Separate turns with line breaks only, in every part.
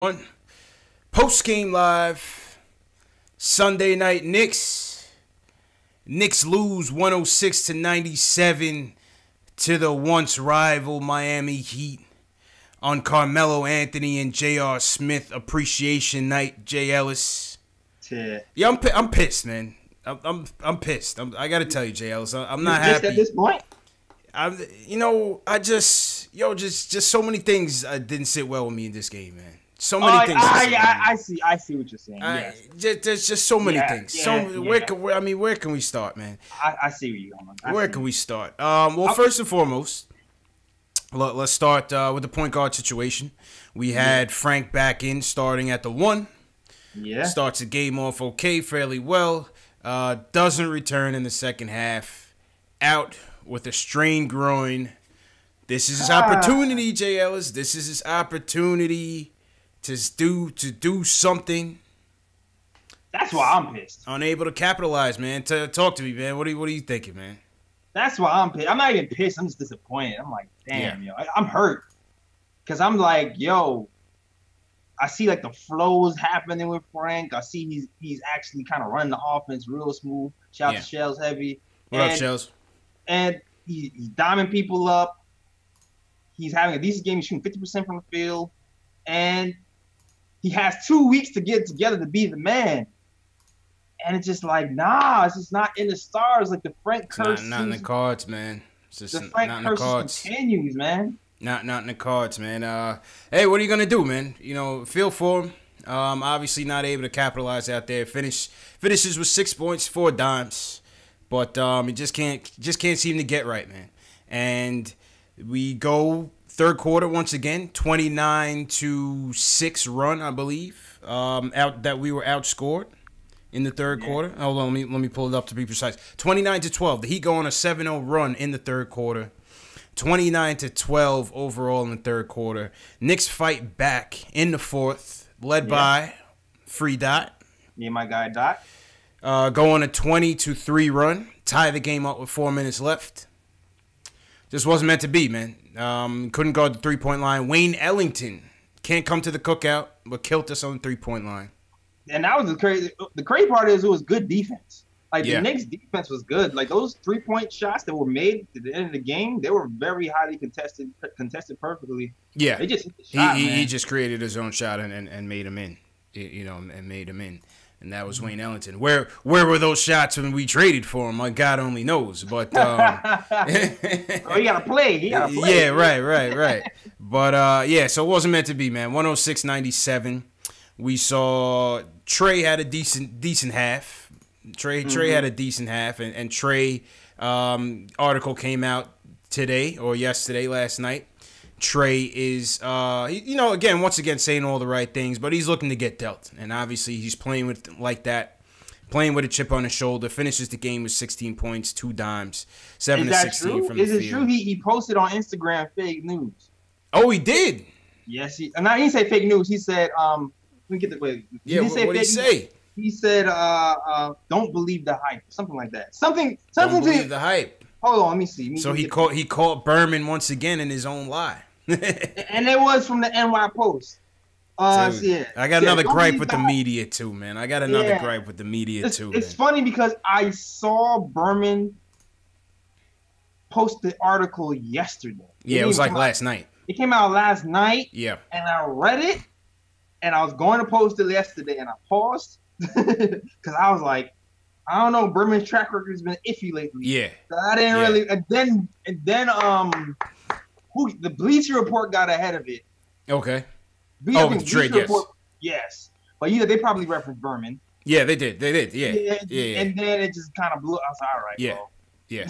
One post game live Sunday night Knicks. Knicks lose 106-97 to the once rival Miami Heat on Carmelo Anthony and J.R. Smith appreciation night. Jay Ellis. Yeah, I'm pissed, man. I'm pissed. I gotta tell you, Jay Ellis. I'm not happy
at this point.
just so many things didn't sit well with me in this game, man. So many things.
I see what you're saying. Yes.
There's just so many things. Where can we start, man?
I see where you're going.
Where can we start? First and foremost, let's start with the point guard situation. We had Frank back in, starting at the 1.
Yeah.
Starts the game off okay, fairly well. Doesn't return in the second half. Out with a strained groin. This is his opportunity, Jay Ellis. This is his opportunity to do something.
That's why I'm pissed.
Unable to capitalize, man. Talk to me, man. What are you thinking, man?
That's why I'm pissed. I'm not even pissed. I'm just disappointed. I'm like, damn, I'm hurt. Because I'm like, I see like the flows happening with Frank. I see he's actually kind of running the offense real smooth. Shout out to Shells Heavy.
What up, Shells?
And he's diming people up. He's having a decent game. He's shooting 50% from the field. And he has 2 weeks to get together to be the man. And it's just like, it's just not in the stars. Like the Frank curse.
Not in the cards, man. It's just
the Frank curse continues, man.
Not in the cards, man. Hey, what are you gonna do, man? Feel for him. Obviously not able to capitalize out there. Finishes with 6 points, 4 dimes, but he just can't seem to get right, man. And we go third quarter once again, 29-6 run, I believe. We were outscored in the third quarter. Hold on, let me pull it up to be precise. 29-12. The Heat go on a 7-0 run in the third quarter. 29-12 overall in the third quarter. Knicks fight back in the fourth, led by Free Dot.
Me and my guy Dot.
Go on a 20-3 run. Tie the game up with 4 minutes left. Just wasn't meant to be, man. Couldn't guard the three-point line. Wayne Ellington can't come to the cookout, but killed us on the three-point line.
And that was the crazy part is it was good defense. Like the Knicks defense was good. Like those 3-point shots that were made at the end of the game, they were very highly contested perfectly.
Yeah,
they just hit the shot,
he just created his own shot and made him in. And made him in. And that was Wayne Ellington. Where were those shots when we traded for him? My God only knows. But
he gotta play.
Yeah, right. But so it wasn't meant to be, man. 106-97. We saw Trey had a decent half. Trey had a decent half, and Trey article came out today or last night. Trey is, once again saying all the right things, but he's looking to get dealt, and obviously he's playing with a chip on his shoulder. Finishes the game with 16 points, 2 dimes, 7 to 16 from the field.
Is it true he posted on Instagram fake news?
Oh, he did.
Yes, he didn't say fake news. He said, let me get the way.
Yeah, what did he say?
He said, "Don't believe the hype," something like that. Something.
Don't believe the hype.
Hold on, let me see.
So he caught Berman once again in his own lie.
And it was from the NY Post.
I got another gripe with the media too, man. It's
funny because I saw Berman post the article yesterday.
Yeah, it was like last night.
It came out last night.
Yeah.
And I read it, and I was going to post it yesterday, and I paused because I was like, I don't know, Berman's track record has been iffy lately.
Yeah.
So I didn't really. And then the Bleacher Report got ahead of it.
Okay. The trade, yes.
Yes. But they probably referenced Berman.
Yeah, they did. Yeah.
And then it just kind of blew. I was like, all right, bro.
Yeah.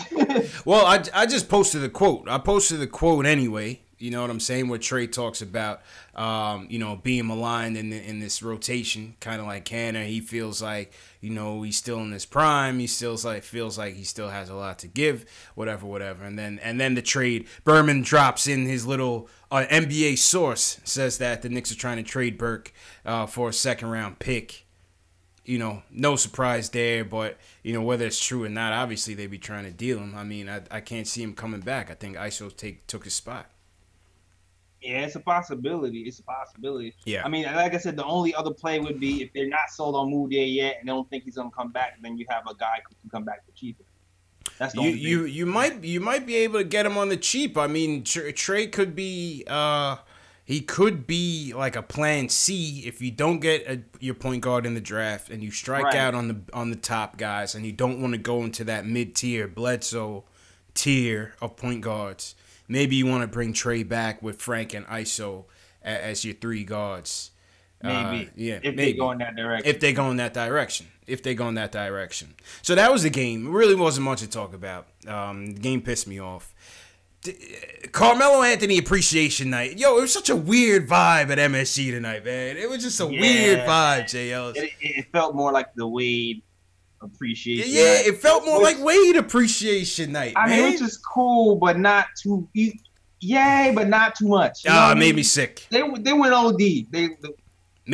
Well, I just posted the quote. I posted the quote anyway. You know what I'm saying? Where Trey talks about, being maligned in this rotation, kind of like Hannah. He feels like, he's still in his prime. He feels like he still has a lot to give, whatever. And then the trade, Berman drops in his little NBA source, says that the Knicks are trying to trade Burke for a second-round pick. No surprise there, but, whether it's true or not, obviously they'd be trying to deal him. I mean, I can't see him coming back. I think ISO took his spot.
Yeah, it's a possibility. It's a possibility.
Yeah.
I mean, like I said, the only other play would be if they're not sold on Moutier yet and they don't think he's gonna come back, then you have a guy who can come back for cheaper. That's the only thing.
You might be able to get him on the cheap. I mean, Trey could be he could be like a plan C if you don't get your point guard in the draft and you strike out on the top guys and you don't want to go into that mid-tier Bledsoe tier of point guards. Maybe you want to bring Trey back with Frank and ISO as your three guards.
Maybe.
Yeah.
If
maybe.
they go in that direction.
If they go in that direction. So that was the game. It really wasn't much to talk about. The game pissed me off. Carmelo Anthony Appreciation Night. Yo, it was such a weird vibe at MSG tonight, man. It was just a weird vibe, J. Ellis.
It felt more like the Wade Appreciation
Yeah,
Night.
it felt more like Wade Appreciation Night,
I mean, which is cool, but not too... Yay, but not too much. You know
it made me sick.
They went OD. Maybe.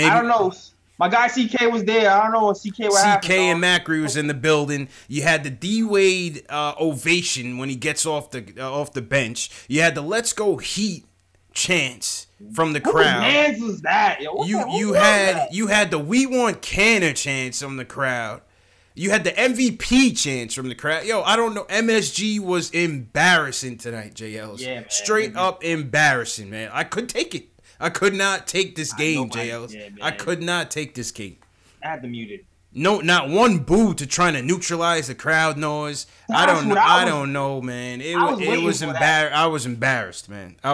I don't know. My guy CK was there. I don't know what CK was happening.
CK and Macri was in the building. You had the D Wade ovation when he gets off the bench. You had the "Let's Go Heat" chants from the crowd.
What hands was that? Yo,
you had the "We Want Canner" chants from the crowd. You had the MVP chants from the crowd. Yo, I don't know. MSG was embarrassing tonight, JLs.
Yeah, man.
Straight up embarrassing, man. I couldn't take it. I could not take this game, JLs. I could not take this game.
I had to mute it.
No, not one boo to trying to neutralize the crowd noise. I don't know, man. It was embarrassing. I was embarrassed, man. I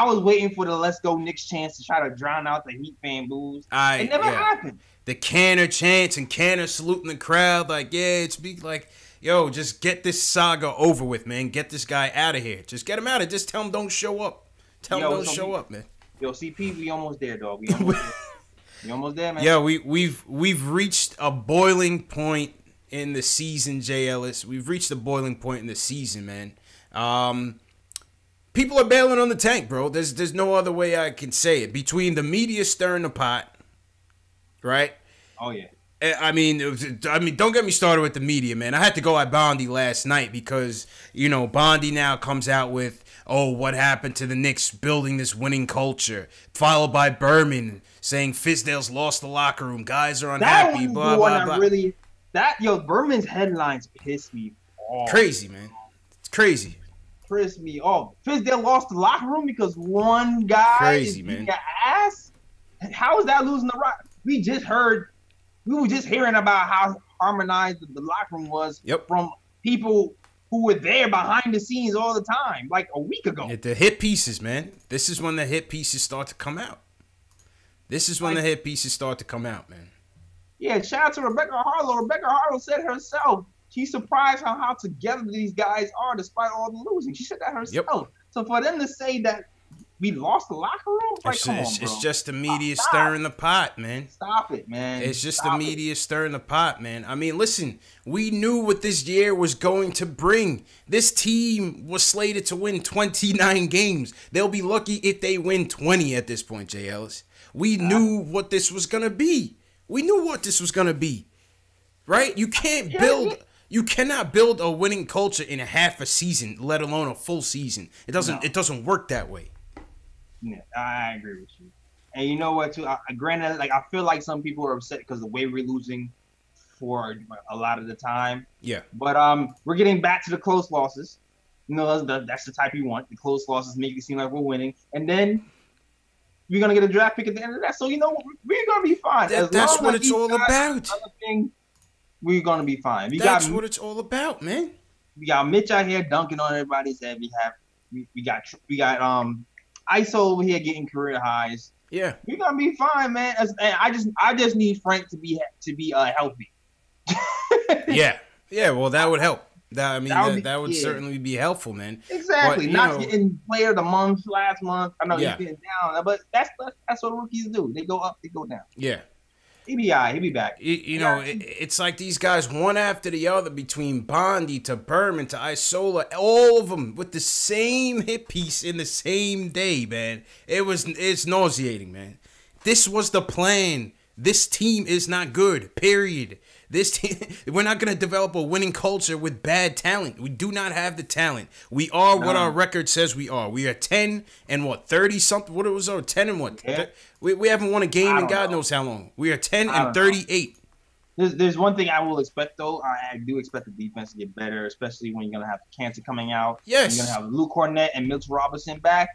was
waiting for the "Let's Go Knicks" chance to try to drown out the Heat fan boos. It never happened.
The Canner chants and Canner saluting the crowd like, it's like, yo, just get this saga over with, man. Get this guy out of here. Just get him out of here. Just tell him don't show up. Tell him don't show up, man.
Yo, CP, we almost there, dog. We almost there, man.
Yeah, we've reached a boiling point in the season, J. Ellis. We've reached a boiling point in the season, man. People are bailing on the tank, bro. There's no other way I can say it. Between the media stirring the pot, right?
Oh yeah.
I mean, don't get me started with the media, man. I had to go at Bondi last night because, Bondi now comes out with, what happened to the Knicks building this winning culture, followed by Berman saying Fizdale's lost the locker room. Guys are unhappy, blah, blah, blah.
Berman's headlines pissed me off.
Crazy, man. It's crazy.
Pissed me off. Fizdale lost the locker room because one guy is being an ass? How is that losing the right? We were just hearing about how harmonized the locker room was from people who were there behind the scenes all the time, like a week ago.
The hit pieces, man. This is when the hit pieces start to come out. Man.
Yeah, shout out to Rebecca Harlow. Rebecca Harlow said herself, she's surprised how together these guys are despite all the losing. She said that herself. Yep. So for them to say that we lost the locker room? Like, come on, bro.
It's just the media stirring the pot, man.
Stop it, man.
It's just the media stirring the pot, man. I mean, listen, we knew what this year was going to bring. This team was slated to win 29 games. They'll be lucky if they win 20 at this point, J. Ellis. We knew what this was going to be. Right? You cannot build a winning culture in a half a season, let alone a full season. It doesn't work that way.
Yeah, I agree with you. And you know what, too? Granted, I feel like some people are upset because the way we're losing for a lot of the time.
Yeah.
But we're getting back to the close losses. That's the type you want. The close losses make it seem like we're winning. And then we're going to get a draft pick at the end of that. So, we're going to be fine.
That's what it's all about.
We're going to be fine.
That's what it's all about, man.
We got Mitch out here dunking on everybody's head. We got ISO over here getting career highs.
Yeah,
we're gonna be fine, man. And I just need Frank to be healthy.
yeah. Well, that would help. That would certainly be helpful, man.
Exactly. But, not getting player of the month last month. I know he's getting down, but that's what rookies do. They go up, they go down.
Yeah.
He'll be back.
It's like these guys, one after the other, between Bondi to Berman to Isola, all of them with the same hit piece in the same day, man. It's nauseating, man. This was the plan This team is not good, period. This team, we're not going to develop a winning culture with bad talent. We do not have the talent. We are what our record says we are. We are 10 and what, 30 something? What it was, 10 and what?
Yeah.
We haven't won a game in God
know.
knows how long. We are 10 and 38.
There's one thing I will expect, though. I do expect the defense to get better, especially when you're going to have Cancer coming out.
Yes.
You're going to have Luke Cornett and Mitch Robinson back.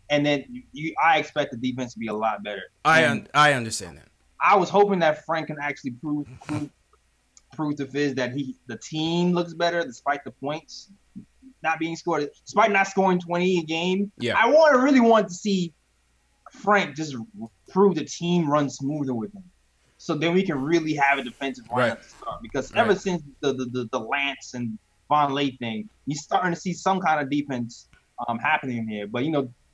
And then I expect the defense to be a lot better.
I understand that.
I was hoping that Frank can actually prove to Fizz that the team looks better despite the points not being scored, despite not scoring 20 a game.
Yeah.
I really want to see Frank just prove the team runs smoother with him. So then we can really have a defensive lineup to start. Because ever since the Lance and Vonleh thing, you're starting to see some kind of defense happening here. But,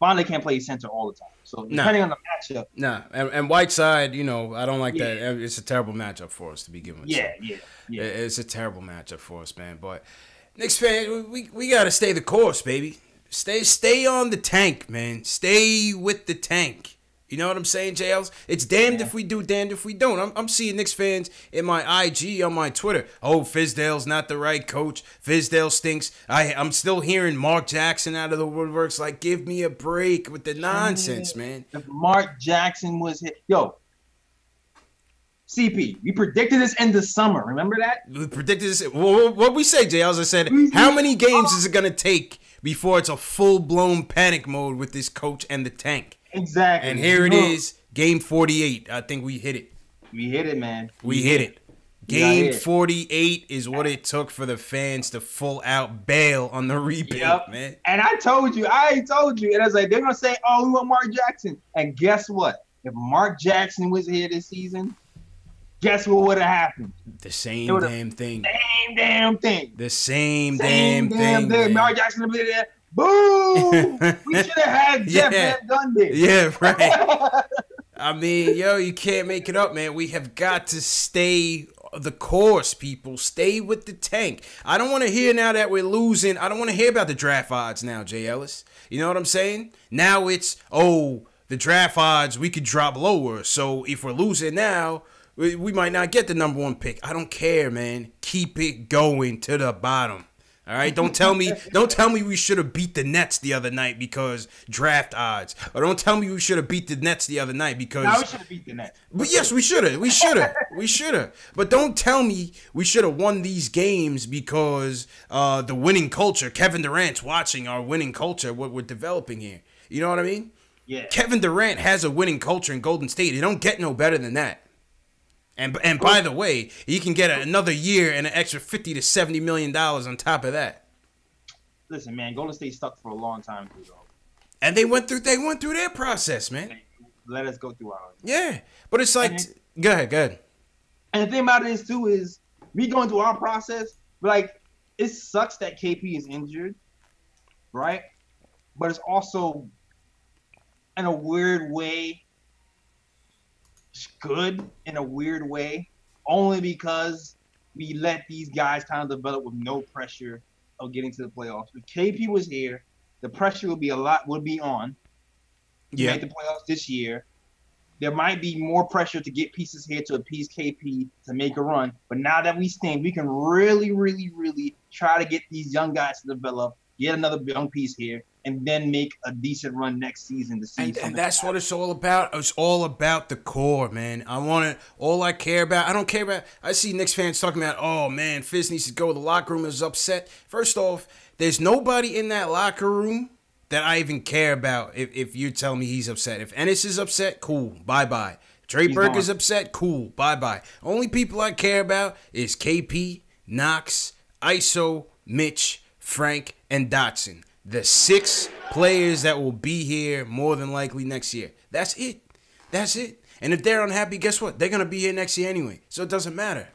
Vonleh can't play center all the time. So depending on the matchup.
Nah, and Whiteside, I don't like that. It's a terrible matchup for us to begin with.
Yeah.
It's a terrible matchup for us, man. But Knicks fan, we gotta stay the course, baby. Stay on the tank, man. Stay with the tank. You know what I'm saying, JLs? It's damned if we do, damned if we don't. I'm seeing Knicks fans in my IG, on my Twitter. Oh, Fizdale's not the right coach. Fizdale stinks. I'm still hearing Mark Jackson out of the woodworks. Like, give me a break with the nonsense, man.
If Mark Jackson was hit. Yo, CP, we predicted this in the summer. Remember that?
We predicted this. What we say, JLs? I said, how many games is it going to take before it's a full-blown panic mode with this coach and the tank?
Exactly.
And here it is, game 48. I think we hit it.
We hit it, man.
We hit it. Game 48 is what it took for the fans to full out bail on the rebuild, man.
And I told you. And I was like, they're going to say, oh, we want Mark Jackson. And guess what? If Mark Jackson was here this season, guess what would have happened?
The same damn thing.
Same damn thing.
The same damn thing.
Mark Jackson would be there. Boom! We should have had Jeff Van Gundy.
Yeah, right. I mean, you can't make it up, man. We have got to stay the course, people. Stay with the tank. I don't want to hear now that we're losing. I don't want to hear about the draft odds now, Jay Ellis. You know what I'm saying? Now it's, the draft odds, we could drop lower. So if we're losing now, we might not get the number 1 pick. I don't care, man. Keep it going to the bottom. All right, don't tell me we should have beat the Nets the other night because draft odds. Or don't tell me we should have beat the Nets the other night because.
No, we should have beat the Nets.
But yes, we should have. We should have. But don't tell me we should have won these games because the winning culture, Kevin Durant's watching our winning culture, what we're developing here. You know what I mean?
Yeah.
Kevin Durant has a winning culture in Golden State. It don't get no better than that. And by the way, he can get another year and an extra $50 to $70 million on top of that.
Listen, man, Golden State stuck for a long time too, though.
And they went through their process, man.
Let us go through ours.
Yeah, but it's like, go ahead.
And the thing about it is we going through our process. Like, it sucks that KP is injured, right? But it's also, in a weird way, good in a weird way, only because we let these guys kind of develop with no pressure of getting to the playoffs. If KP was here, the pressure would be on. To make the playoffs this year. There might be more pressure to get pieces here to appease KP to make a run. But now that we stink, we can really, really, really try to get these young guys to develop, get another young piece here, and then make a decent run next season to see.
And that's what it's all about. It's all about the core, man. All I care about. I don't care about. I see Knicks fans talking about, oh man, Fizz needs to go. The locker room is upset. First off, there's nobody in that locker room that I even care about. If you tell me he's upset, if Ennis is upset, cool, bye. Trey Burke is upset, cool, bye. Only people I care about is KP, Knox, ISO, Mitch, Frank, and Dotson. The 6 players that will be here more than likely next year. That's it. And if they're unhappy, guess what? They're going to be here next year anyway. So it doesn't matter.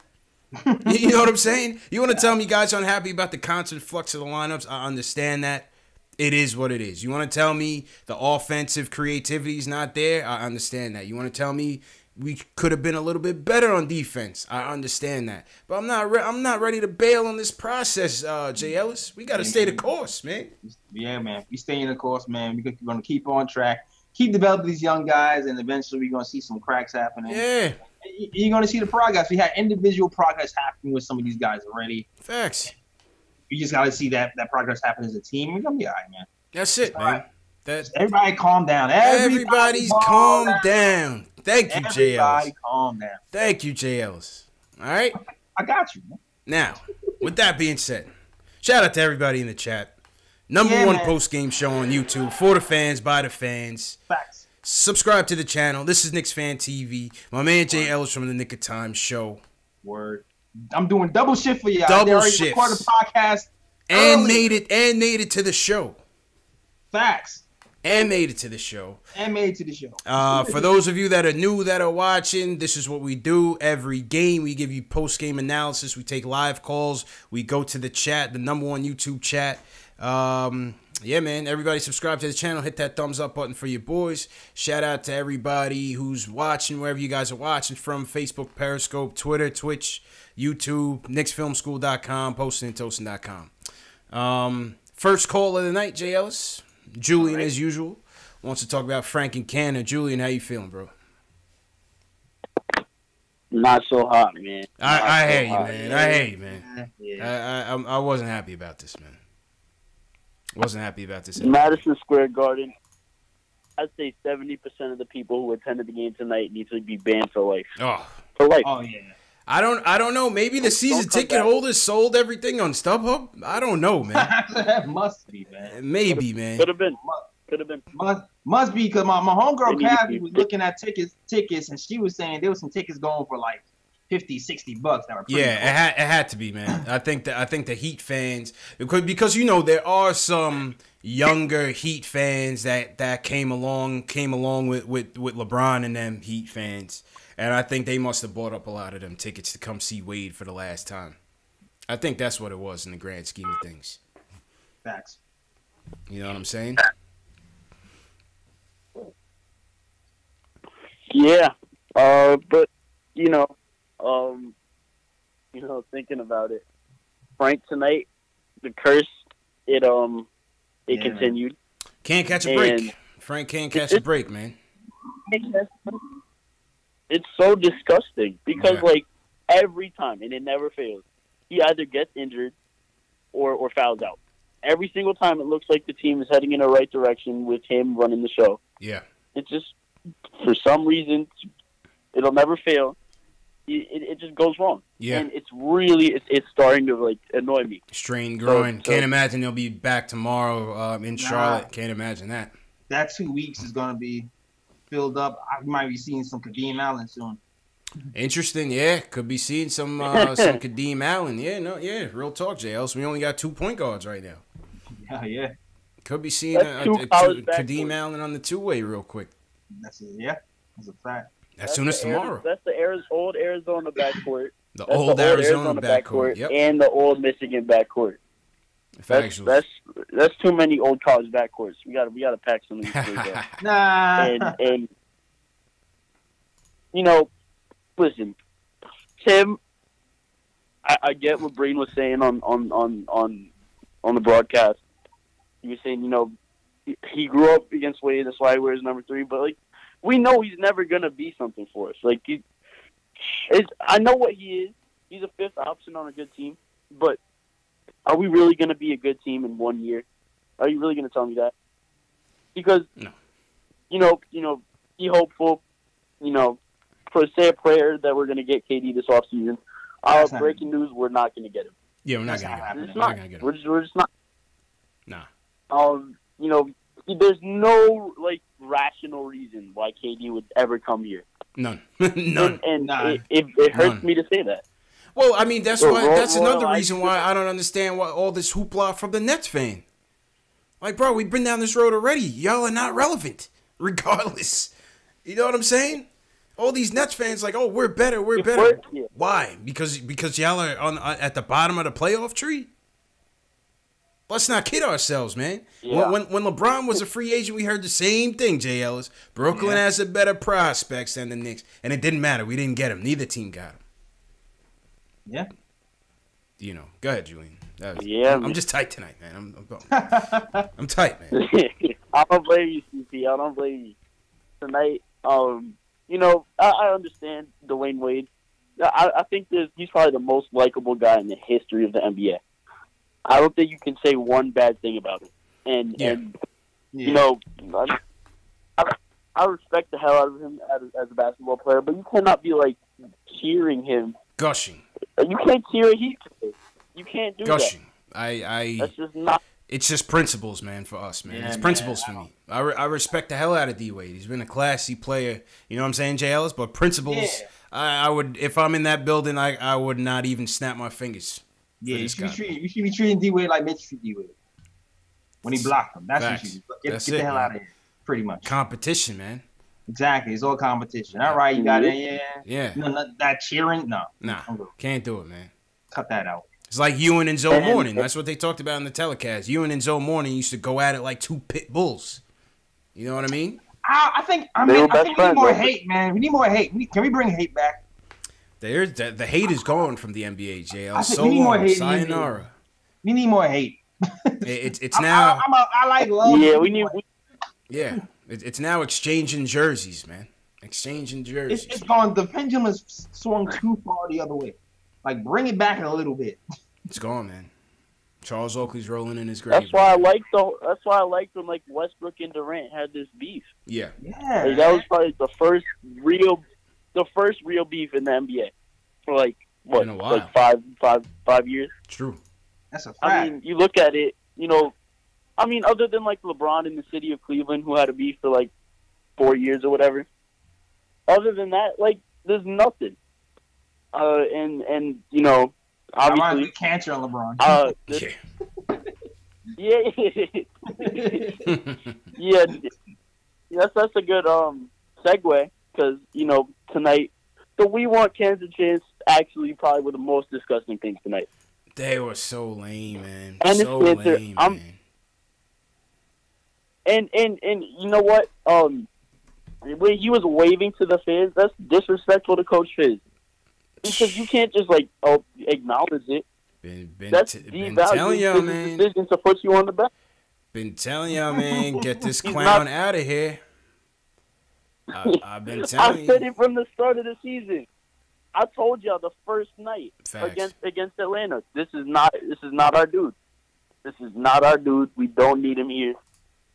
You know what I'm saying? You want to tell me guys are unhappy about the constant flux of the lineups? I understand that. It is what it is. You want to tell me the offensive creativity is not there? I understand that. You want to tell me we could have been a little bit better on defense? I understand that. But I'm not ready to bail on this process, Jay Ellis. We got to stay the course, man.
Yeah, man. We stay in the course, man. We're going to keep on track. keep developing these young guys, and eventually we're gonna see some cracks happening.
Yeah.
You're gonna see the progress. We had individual progress happening with some of these guys already.
Facts.
You just gotta see that progress happen as a team. We're gonna be all right, man.
That's it, man.
Right.
That's
everybody calm down.
Everybody's calm down. Thank you, Jay Ellis.
Everybody calm down.
Thank you, Jay Ellis. All right?
I got you, man.
Now, with that being said, shout out to everybody in the chat. Number one post-game show on YouTube for the fans, by the fans.
Facts.
Subscribe to the channel. This is Knicks Fan TV. My man Jay Ellis from the Nick of Time show.
Word. I'm doing double shift for you.
Double
shift. Recorded the podcast
and made it to the show.
Facts.
And made it to the show. For those of you that are new that are watching, this is what we do every game. We give you post-game analysis. We take live calls. We go to the chat, the number one YouTube chat. Yeah, man. Everybody subscribe to the channel. Hit that thumbs up button for your boys. Shout out to everybody who's watching, wherever you guys are watching from. Facebook, Periscope, Twitter, Twitch, YouTube, KnicksFilmSchool.com, postingandtoasting.com. First call of the night, Jay Ellis. Julian, as usual, wants to talk about Frank and Cannon. Julian, how you feeling, bro?
Not so hot, man.
I hate you, man. I hate you, man. Yeah. I wasn't happy about this, man. Wasn't happy about this.
Madison Square Garden. I'd say 70% of the people who attended the game tonight need to be banned for life.
Oh,
for life.
Oh yeah.
I don't know. Maybe the season ticket holders sold everything on StubHub. I don't know, man.
That must be, man.
Maybe, man.
Could have been.
Must be, because my homegirl Kathy was looking at tickets, and she was saying there was some tickets going for like $50-$60 that were pretty
cool. It had to be, man. I think the Heat fans, because you know there are some younger Heat fans that came along with LeBron and them Heat fans. And I think they must have bought up a lot of them tickets to come see Wade for the last time. I think that's what it was in the grand scheme of things.
Facts.
You know what I'm saying?
Yeah. But thinking about it, Frank tonight, the curse, it continued.
Can't catch a break. Frank can't catch a break, man.
It's so disgusting because, like, every time, and it never fails, he either gets injured or fouls out. Every single time it looks like the team is heading in the right direction with him running the show.
Yeah.
It's just, for some reason, it'll never fail. It just goes wrong.
Yeah.
And it's starting to, like, annoy me.
Strained groin. Can't imagine they'll be back tomorrow in Charlotte. Can't imagine that.
That 2 weeks is going to be filled up. I might be seeing some Kadeem Allen soon.
Interesting, yeah. Could be seeing some Kadeem Allen. Yeah, real talk, JL. So we only got 2 point guards right now.
Yeah.
Could be seeing Kadeem Allen on the two-way real quick.
That's a fact.
As soon as tomorrow.
That's the old Arizona backcourt.
The old Arizona backcourt. Yep.
And the old Michigan backcourt. That's too many old college backcourts. We gotta pack some of these things up.
Nah.
And listen, Tim. I get what Breen was saying on the broadcast. He was saying, he grew up against Wade. That's why he wears number 3. But like, we know he's never gonna be something for us. Like, I know what he is. He's a 5th option on a good team, but. Are we really going to be a good team in 1 year? Are you really going to tell me that? Because, be hopeful, say a prayer that we're going to get KD this offseason. Breaking news, we're not going to get him.
Yeah, we're not going to get him.
We're just not.
Nah.
There's no, like, rational reason why KD would ever come here.
None. None.
And it hurts me to say that.
Well, I mean, that's another reason why I don't understand why all this hoopla from the Nets fan. Like, bro, we've been down this road already. Y'all are not relevant, regardless. You know what I'm saying? All these Nets fans like, oh, we're better.
Yeah.
Why? Because y'all are at the bottom of the playoff tree? Let's not kid ourselves, man.
Yeah.
When LeBron was a free agent, we heard the same thing, Jay Ellis. Brooklyn has a better prospects than the Knicks. And it didn't matter. We didn't get him. Neither team got him.
Yeah.
Go ahead, Julian. I'm just tight tonight, man. I'm tight, man.
I don't blame you, CP. I don't blame you. tonight. You know, I understand Dwayne Wade. I think he's probably the most likable guy in the history of the NBA. I don't think you can say one bad thing about him. And you know, I respect the hell out of him as a basketball player, but you cannot be like cheering him,
gushing.
You can't cheer a Heat player. You can't do
gushing.
that. That's just not.
It's just principles, man, for us, man. It's principles for me. I respect the hell out of D-Wade. He's been a classy player. You know what I'm saying, J. Ellis? But principles, I would, if I'm in that building, I would not even snap my fingers.
Yeah, you should be treating D-Wade like Mitch treat D-Wade. When he blocked him. That's what you should do. Get the hell out of here, pretty much.
Competition, man.
Exactly. It's all competition. All right, you got it.
Yeah.
No, that cheering, no.
Nah, can't do it, man.
Cut that out.
It's like Ewan and Zoe Morning. That's what they talked about in the telecast. Ewan and Zoe Morning used to go at it like two pit bulls. You know what I mean?
I think we need more hate, man. We need more hate. Can we bring hate back?
The hate is gone from the NBA, JL.
So we need more hate.
Sayonara.
We need more hate.
It's now.
I like love.
Yeah, we need.
Yeah, it's now exchanging jerseys, man. Exchanging jerseys.
It's gone. The pendulum has swung too far the other way. Like, bring it back a little bit.
It's gone, man. Charles Oakley's rolling in his grave.
That's why I liked when like Westbrook and Durant had this beef.
Yeah.
Like, that was probably the first real beef in the NBA for like what, like five years.
True.
That's a fact.
I mean, you look at it, you know. I mean, other than like LeBron in the city of Cleveland, who had a beef for like 4 years or whatever. Other than that, like, there's nothing. And you know, obviously,
cancer on LeBron.
Yeah, that's a good segue, because you know, tonight the We Want Cancer chants actually probably were the most disgusting things tonight.
They were so lame, man.
And
so lame, man.
And you know what? When he was waving to the fans, that's disrespectful to Coach Fizz. Because you can't just like acknowledge it. That's
telling y'all, man.
Decision to put you on the back.
Been telling y'all, man. Get this clown out of here. I've been telling you.
I said it from the start of the season. I told y'all the first night against Atlanta. This is not our dude. This is not our dude. We don't need him here.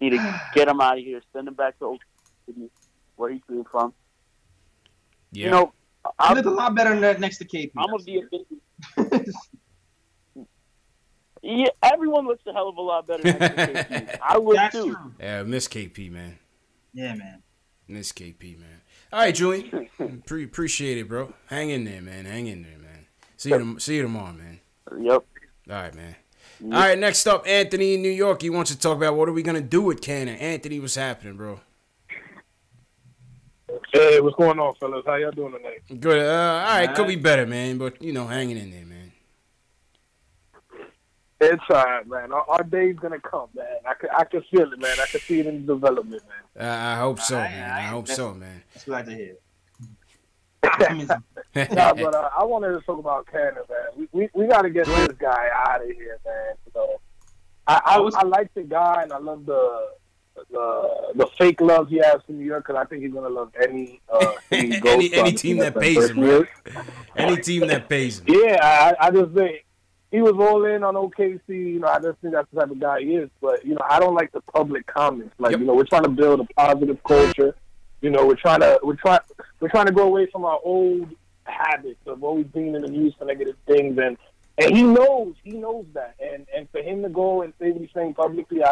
Need to get him out of here. Send him back to Oklahoma City, where he came from.
Yeah.
You know,
I look a lot better next to KP.
I'm gonna be offended. Yeah, everyone looks a hell of a lot better next to KP. I would too.
True.
Yeah, miss KP, man.
Yeah, man.
Miss KP, man. All right, Julian. Appreciate it, bro. Hang in there, man. Hang in there, man. See you tomorrow, man.
Yep.
All right, man. Yep. All right, next up, Anthony in New York. He wants to talk about what are we gonna do with Cannon. Anthony, what's happening, bro?
Hey, what's going on, fellas? How y'all doing tonight?
Good. All right, could be better, man, but you know, hanging in there, man.
It's all right, man. Our day's gonna come, man. I can feel it, man. I can see it in the development, man.
I hope so, man. I hope so, man.
That's glad to hear.
Nah, but I wanted to talk about Cannon, man. We got to get this guy out of here, man. So I like the guy, and I love the fake love he has for New York, because I think he's gonna love any
team that pays him, right? Any team that pays him.
Yeah, I just think he was all in on OKC. You know, I just think that's the type of guy he is. But you know, I don't like the public comments. Like, you know, we're trying to build a positive culture. You know, we're trying to go away from our old habits of always being in the news for negative things, and he knows that. And for him to go and say what he's saying publicly,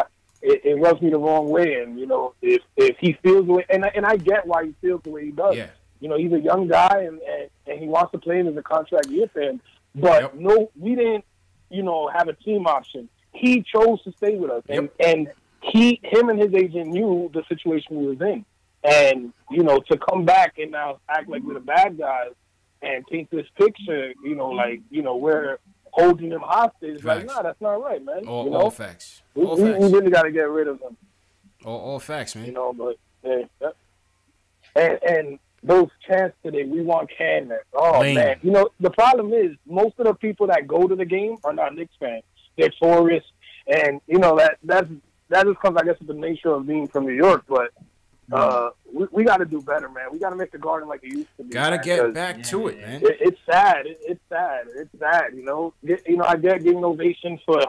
it rubs me the wrong way. And you know, if he feels the way, and I get why he feels the way he does.
Yeah.
You know, he's a young guy, and he wants to play him as a contract year for him. But no, we didn't, you know, have a team option. He chose to stay with us, and him and his agent knew the situation he was in. And you know, to come back and now act like we're the bad guys and paint this picture, you know, like, you know, we're holding him hostage. Facts. Like, nah, that's not right, man.
All facts.
We really got to get rid of him.
All facts, man.
You know, but and those chants today, we want Cannon. Oh, man. You know, the problem is most of the people that go to the game are not Knicks fans. They're tourists. And, you know, that just comes, I guess, with the nature of being from New York. But We got to do better, man. We got to make the Garden like it used to be.
Gotta get back to it, man.
It's sad. It's sad. It's sad. You know. I get giving ovation for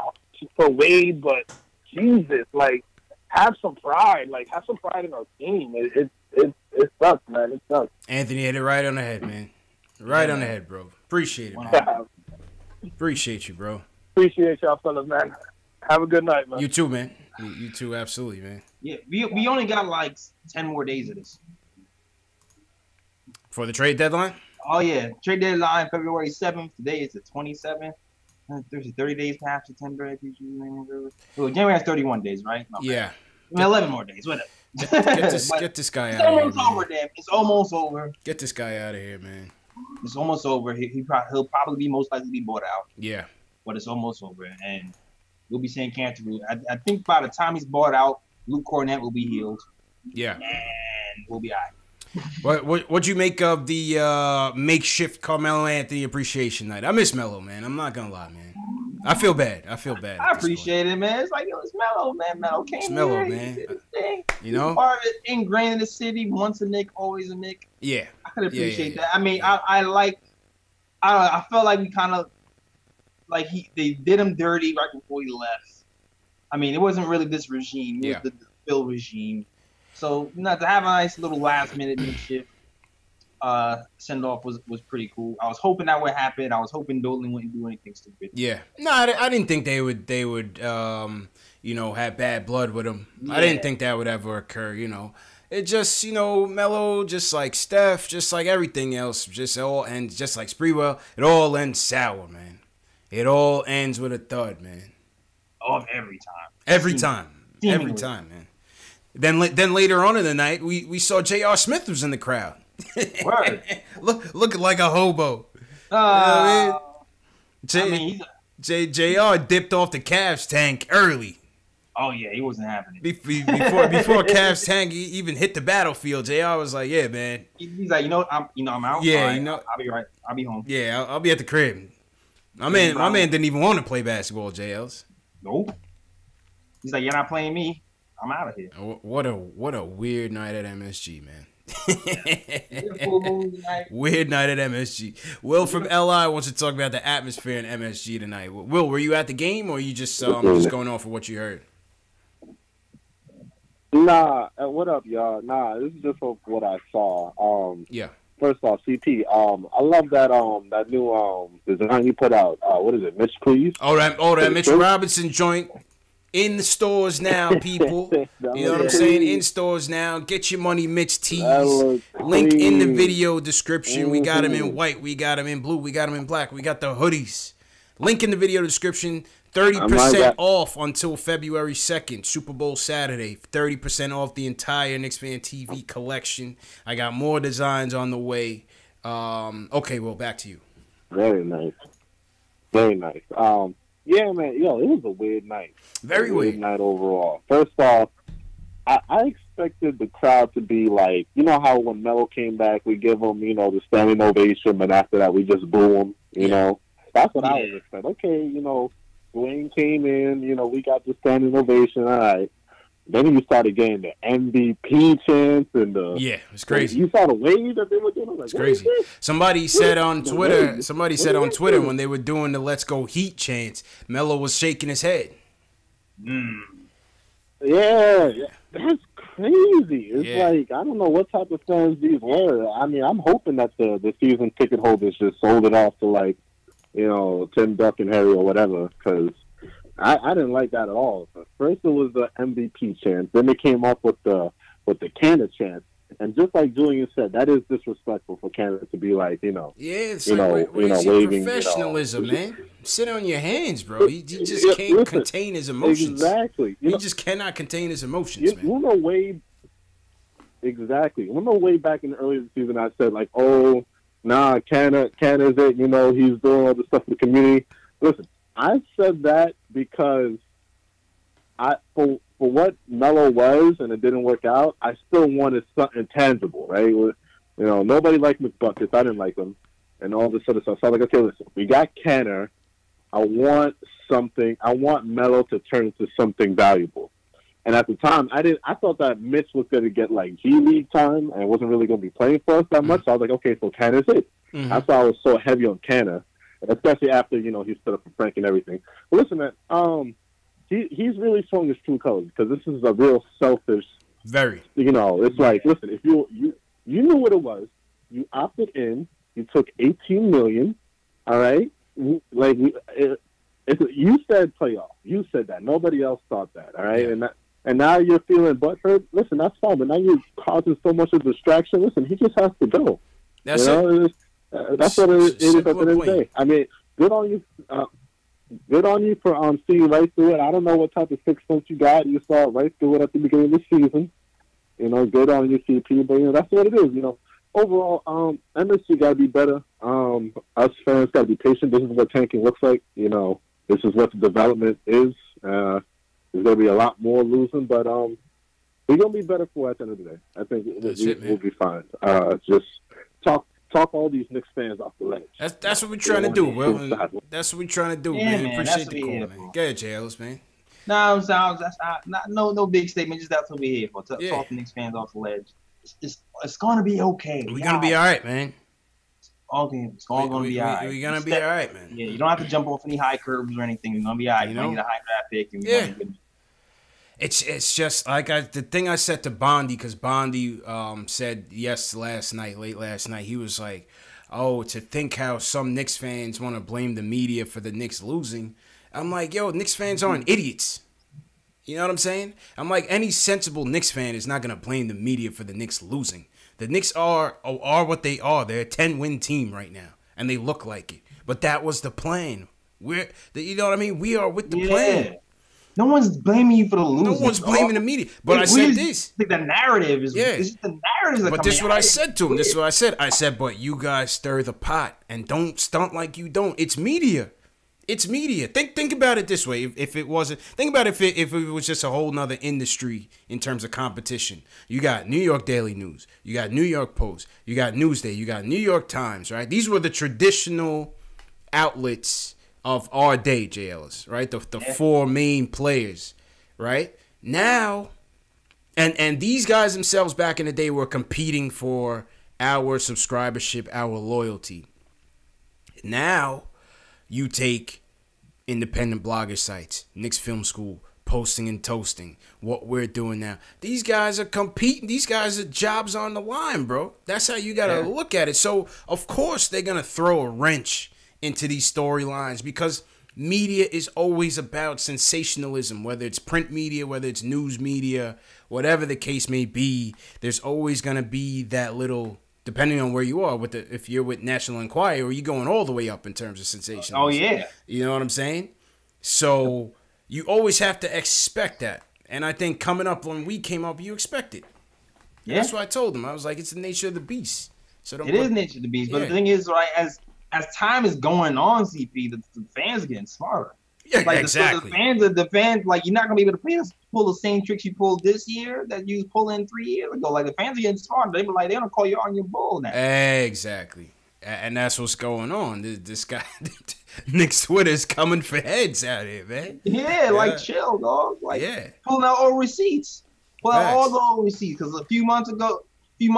Wade, but Jesus, like, have some pride. Like, have some pride in our team. It sucks, man. It sucks.
Anthony hit it right on the head, man. Right on the head, bro. Appreciate it, man. Appreciate you, bro.
Appreciate y'all, fellas, man. Have a good night, man.
You too, man. You too, absolutely, man.
Yeah, we only got like 10 more days of this.
For the trade deadline?
Oh, yeah. Trade deadline, February 7th. Today is the 27th. There's 30 days past September. Well, January has 31 days, right? No,
yeah.
I mean, 11 more days, whatever.
Get this guy out of here.
It's almost over, damn. It's almost over.
Get this guy out of here, man.
It's almost over. He'll probably be most likely be bought out.
Yeah.
But it's almost over. And we'll be saying Canterbury. I think by the time he's bought out, Luke Cornett will be healed.
Yeah.
And we'll be all right.
What'd you make of the makeshift Carmelo Anthony appreciation night? I miss Melo, man. I'm not gonna lie, man. I feel bad.
I appreciate it, man. It's like, it's Melo, man. Melo came
it's Melo,
here,
man.
He did his thing.
You know,
part of it, ingrained in the city. Once a Knick, always a Knick.
Yeah,
I could appreciate that.
Yeah.
I mean, I felt like we kind of like they did him dirty right before he left. I mean, it wasn't really this regime. It was the Phil regime. So, not to have a nice little last-minute makeshift send-off was pretty cool. I was hoping that would happen. I was hoping Dolan wouldn't do anything stupid.
Yeah. No, I didn't think they would have bad blood with him. Yeah. I didn't think that would ever occur, It just, Melo, just like Steph, just like everything else, just like Spreewell, it all ends sour, man. It all ends with a thud, man.
Oh, every time.
Every time, man. Then later on in the night, we saw J.R. Smith was in the crowd.
Word.
Looking like a hobo. JR dipped off the Cavs tank early.
Oh yeah, he wasn't having it.
Before Cavs tank even hit the battlefield, JR was like, "Yeah, man."
He's like, I'm out.
Yeah,
right, I'll be right. I'll be home.
Yeah, I'll be at the crib. My man didn't even want to play basketball. JL's.
Nope. He's like, "You're not playing me. I'm out of here."
What a weird night at MSG, man. Weird night at MSG. Will from LI wants to talk about the atmosphere in MSG tonight. Will, were you at the game or you just going off of what you heard?
Nah, what up, y'all? Nah, this is just what I saw.
Yeah.
First off, CP, I love that new design you put out. What is it, Mitch, please?
Oh, that Mitch Robinson joint. In the stores now, people. You know what I'm saying? In stores now. Get your money, Mitch tees. Link in the video description. We got them in white. We got them in blue. We got them in black. We got the hoodies. Link in the video description. 30% off until February 2nd, Super Bowl Saturday. 30% off the entire Knicks Fan TV collection. I got more designs on the way. Okay, well, back to you.
Very nice. Very nice. Yeah, man. It was a weird night.
Very weird
night overall. First off, I expected the crowd to be like, you know how when Melo came back, we give him, the standing ovation, but after that, we just boo him, you know? That's what I was expecting. Okay, Dwayne came in, we got the standing ovation, all right. Then you started getting the MVP chants and the...
Yeah, it's crazy.
You saw the wave that they were doing? Like,
it's crazy. Somebody said on Twitter when they were doing the Let's Go Heat chants, Melo was shaking his head.
Yeah, that's crazy. It's like, I don't know what type of fans these were. I mean, I'm hoping that the season ticket holders just sold it off to, like, Tim, Duck, and Harry or whatever, because... I didn't like that at all. First it was the MVP chant. Then they came up with the Canada chant. And just like Julian said, that is disrespectful for Canada to be like,
Yeah, it's like, where's
waving,
professionalism, man? Sit on your hands, bro. He just can't contain his emotions.
Exactly.
He just cannot contain his emotions, man.
Exactly. Way back in the early season, I said, like, oh, nah, Canada's it. He's doing all this stuff for the community. Listen, I said that because for what Melo was and it didn't work out, I still wanted something tangible, right? Nobody liked McBuckets. I didn't like them and all this sort of stuff. So I was like, okay, listen, we got Kenner. I want something. I want Melo to turn into something valuable. And at the time, I thought that Mitch was going to get like G League time and wasn't really going to be playing for us that much. So I was like, okay, so Canna's it. That's why I was so heavy on Canna, especially after he stood up for Frank and everything. But listen, man, he's really showing his true colors because this is a real selfish.
Very.
It's like, listen, if you knew what it was, you opted in, you took $18 million, all right, like you said playoff, you said that, nobody else thought that, all right, and now you're feeling butthurt. Listen, that's fine, but now you're causing so much of distraction. Listen, he just has to go.
That's it.
That's what it is at the end of the day. I mean, good on you. Good on you for seeing right through it. I don't know what type of 6 months you got. You saw it right through it at the beginning of the season. Good on you, CP. But that's what it is. Overall, MSG got to be better. Us fans got to be patient. This is what tanking looks like. This is what the development is. There's going to be a lot more losing, but we're going to be better for it at the end of the day. I think we'll be fine. Just talk all these Knicks fans off the ledge.
That's what we're trying to do, Will. That's what we're trying to do, man. Appreciate the call, man. Go ahead, Jay Ellis, man.
No, that's no big statement. Just that's what we're here for. Talk the Knicks fans off the ledge. It's gonna be okay.
We're gonna be all right, man.
It's all gonna be all right.
We're gonna be all right, man.
Yeah, you don't have to jump off any high curbs or anything. You're gonna be all right. You're gonna get a high draft pick. And
It's just like the thing I said to Bondi, because Bondi said late last night, he was like, oh, to think how some Knicks fans want to blame the media for the Knicks losing. I'm like, yo, Knicks fans aren't idiots. You know what I'm saying? I'm like, any sensible Knicks fan is not going to blame the media for the Knicks losing. The Knicks are what they are. They're a 10-win team right now, and they look like it. But that was the plan. You know what I mean? We are with the plan.
No one's blaming you for the losing.
No one's blaming the media. But I said this.
The narrative is the narrative.
But this is what I said to him. This is what I said. I said, but you guys stir the pot and don't stunt like you don't. It's media. It's media. Think about it this way. If it wasn't, think about if it was just a whole nother industry in terms of competition. You got New York Daily News. You got New York Post. You got Newsday. You got New York Times. Right? These were the traditional outlets of our day, J. Ellis, right? The four main players, right? Now, and these guys themselves back in the day were competing for our subscribership, our loyalty. Now, you take independent blogger sites, Knicks Film School, Posting and Toasting, what we're doing now. These guys are competing. These guys are jobs on the line, bro. That's how you got to look at it. So, of course, they're going to throw a wrench into these storylines because media is always about sensationalism, whether it's print media, whether it's news media, whatever the case may be. There's always going to be that little, depending on where you are, if you're with National Enquirer, you're going all the way up in terms of sensationalism.
Oh, yeah.
You know what I'm saying? So you always have to expect that. And I think coming up when we came up, you expect it. Yeah. That's what I told them. I was like, it's the nature of the beast. So
it is nature of the beast. But the thing is, right, as time is going on, CP, the fans are getting smarter.
Yeah,
like
exactly.
The fans, like, you're not gonna be able to pull the same tricks you pulled this year that you was pulling 3 years ago. Like, the fans are getting smarter. They be like, they're gonna call you on your bull now.
Exactly, and that's what's going on. This guy, Knicks Twitter's coming for heads out here, man.
Yeah, like chill, dog. Like pulling out all receipts, all the old receipts. Because a few months ago, you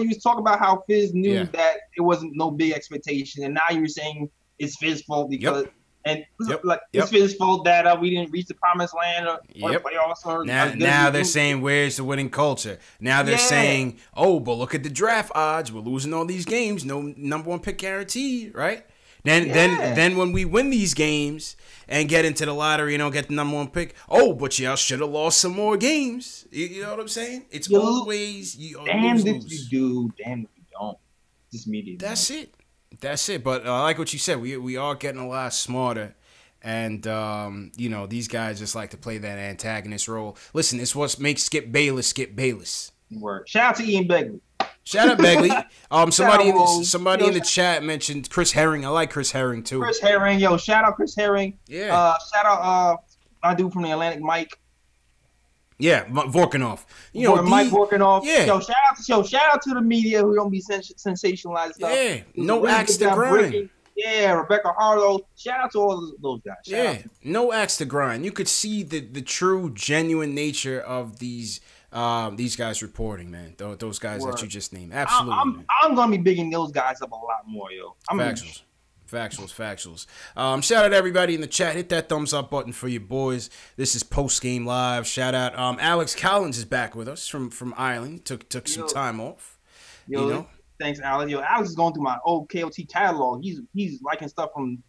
was talking about how Fizz knew that it wasn't no big expectation, and now you're saying it's Fizz's fault because it's Fizz's fault that we didn't reach the promised land or the playoffs. Or
now they're saying where's the winning culture? Now they're saying, oh, but look at the draft odds. We're losing all these games. No number one pick guarantee, right? Then when we win these games and get into the lottery and don't get the number one pick, oh, but y'all should have lost some more games. You know what I'm saying? It's always
damned if you do, damned if you don't. Just media.
That's it. But I like what you said. We are getting a lot smarter, and these guys just like to play that antagonist role. Listen, it's what makes Skip Bayless.
Word. Shout out to Ian Begley.
Shout out Begley. Somebody in the chat mentioned Chris Herring. I like Chris Herring too.
Chris Herring, shout out Chris Herring. Yeah. Shout out my dude from the Atlantic, Mike.
Yeah, Vorkunov.
Mike Vorkunov. Yeah. Shout out to the media who don't be sensationalized stuff.
Yeah. No axe to grind.
Yeah, Rebecca Harlow. Shout out to all those guys.
Yeah, no axe to grind. You could see the true, genuine nature of these guys reporting, man. Those guys that you just named. Absolutely.
I'm gonna be bigging those guys up a lot more, yo.
Factuals. Shout out to everybody in the chat. Hit that thumbs up button for your boys. This is Post Game Live. Shout out. Alex Collins is back with us from Ireland. Took some time off.
Thanks, Alex. Alex is going through my old KOT catalog. He's liking stuff from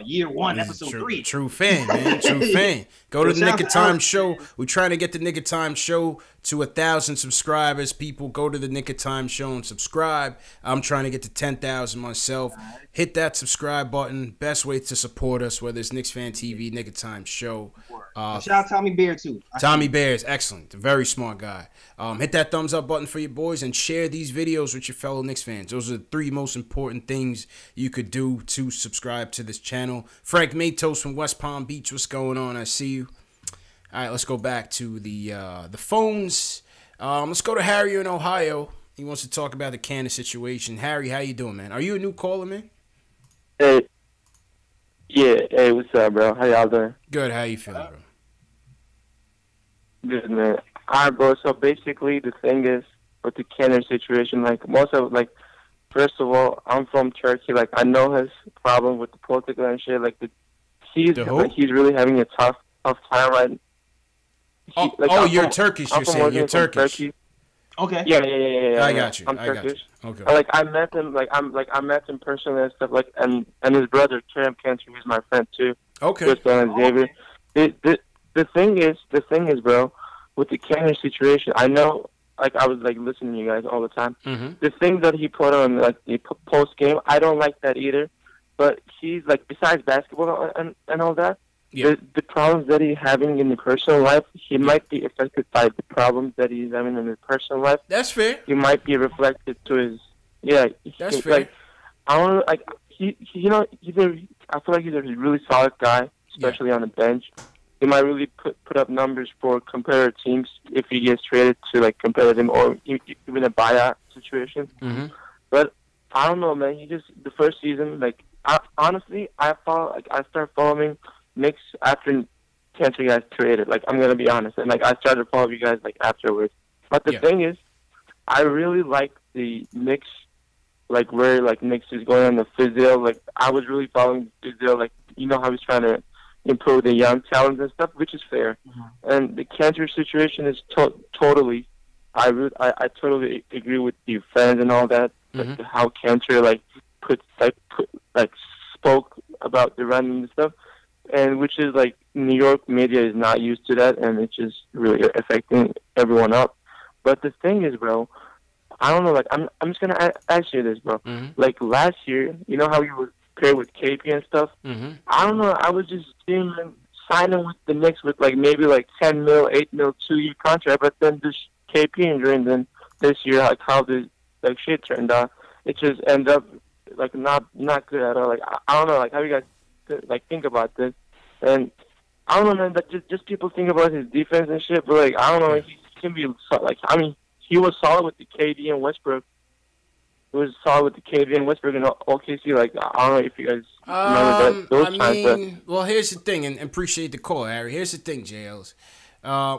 year one, episode 3.
True fan, man. True fan. Go to the Nick of Time show. We're trying to get the Nick of Time show to 1,000 subscribers. People, go to the Nick of Time show and subscribe. I'm trying to get to 10,000 myself. Hit that subscribe button. Best way to support us, whether it's Knicks Fan TV, Nick of Time show.
Shout out Tommy Bear too.
Tommy Bear is excellent. Very smart guy. Hit that thumbs up button for your boys and share these videos with your fellow Knicks fans. Those are the 3 most important things you could do to subscribe to this channel. Frank Matos from West Palm Beach, what's going on? I see you. All right, let's go back to the phones. Let's go to Harry in Ohio. He wants to talk about the Cannon situation. Harry, how you doing, man? Are you a new caller, man?
Hey. Yeah. Hey, what's up, bro? How y'all doing?
Good. How you feeling, bro?
Good, man. All right, bro. So basically, the thing is with the Cannon situation, like first of all, I'm from Turkey. Like, I know his problem with the political and shit. Like, he's really having a tough time right.
You're Turkish. You're saying you're Turkish.
Okay.
Yeah.
I got you.
I'm Turkish.
Okay.
Like, I met him. I met him personally and stuff. Like, and his brother Tram Cantor, who's my friend too.
Okay.
Chris and Xavier. The thing is, bro, with the Cannon situation, I know. Like, I was like listening to you guys all the time.
Mm-hmm.
The thing that he put on like the post game, I don't like that either. But he's like, besides basketball and all that, the problems that he's having in the personal life, he might be affected by the problems that he's having in his personal life.
That's fair.
He might be reflected to his
That's fair.
Like, I don't know, like I feel like he's a really solid guy, especially on the bench. He might really put up numbers for competitor teams if he gets traded to like competitive or even a buyout situation.
Mm-hmm.
But I don't know, man. The first season, like honestly, I started following Knicks after Cantor guys traded. Like, I'm gonna be honest, and like I started following you guys like afterwards. But the thing is, I really like the Knicks, like where like Knicks is going on the physio. Like, I was really following the physio. Like, you know how he's trying to improve the young talents and stuff, which is fair. Mm-hmm. And the Cantor situation is totally. I totally agree with you fans and all that.
Mm-hmm.
Like, how Cantor spoke about the run and stuff, and which is like New York media is not used to that, and it's just really affecting everyone up. But the thing is, bro, I don't know. Like, I'm just gonna ask you this, bro.
Mm-hmm.
Like last year, you know how you were paired with KP and stuff.
Mm-hmm.
I don't know. I was just seeing him signing with the Knicks with like maybe like 10 mil, 8 mil, 2-year contract, but then this KP injury, and then this year, like how the like shit turned out, it just ended up like not good at all. Like, I don't know. Like, how you guys like think about this? And I don't know, man. That just people think about his defense and shit, but like I don't know. He can be like, I mean, he was solid with the KD and Westbrook. He was solid with the KD and Westbrook and OKC. Like, I don't know if you guys remember those times.
Well, here's the thing, and appreciate the call, Harry. Here's the thing, JLs.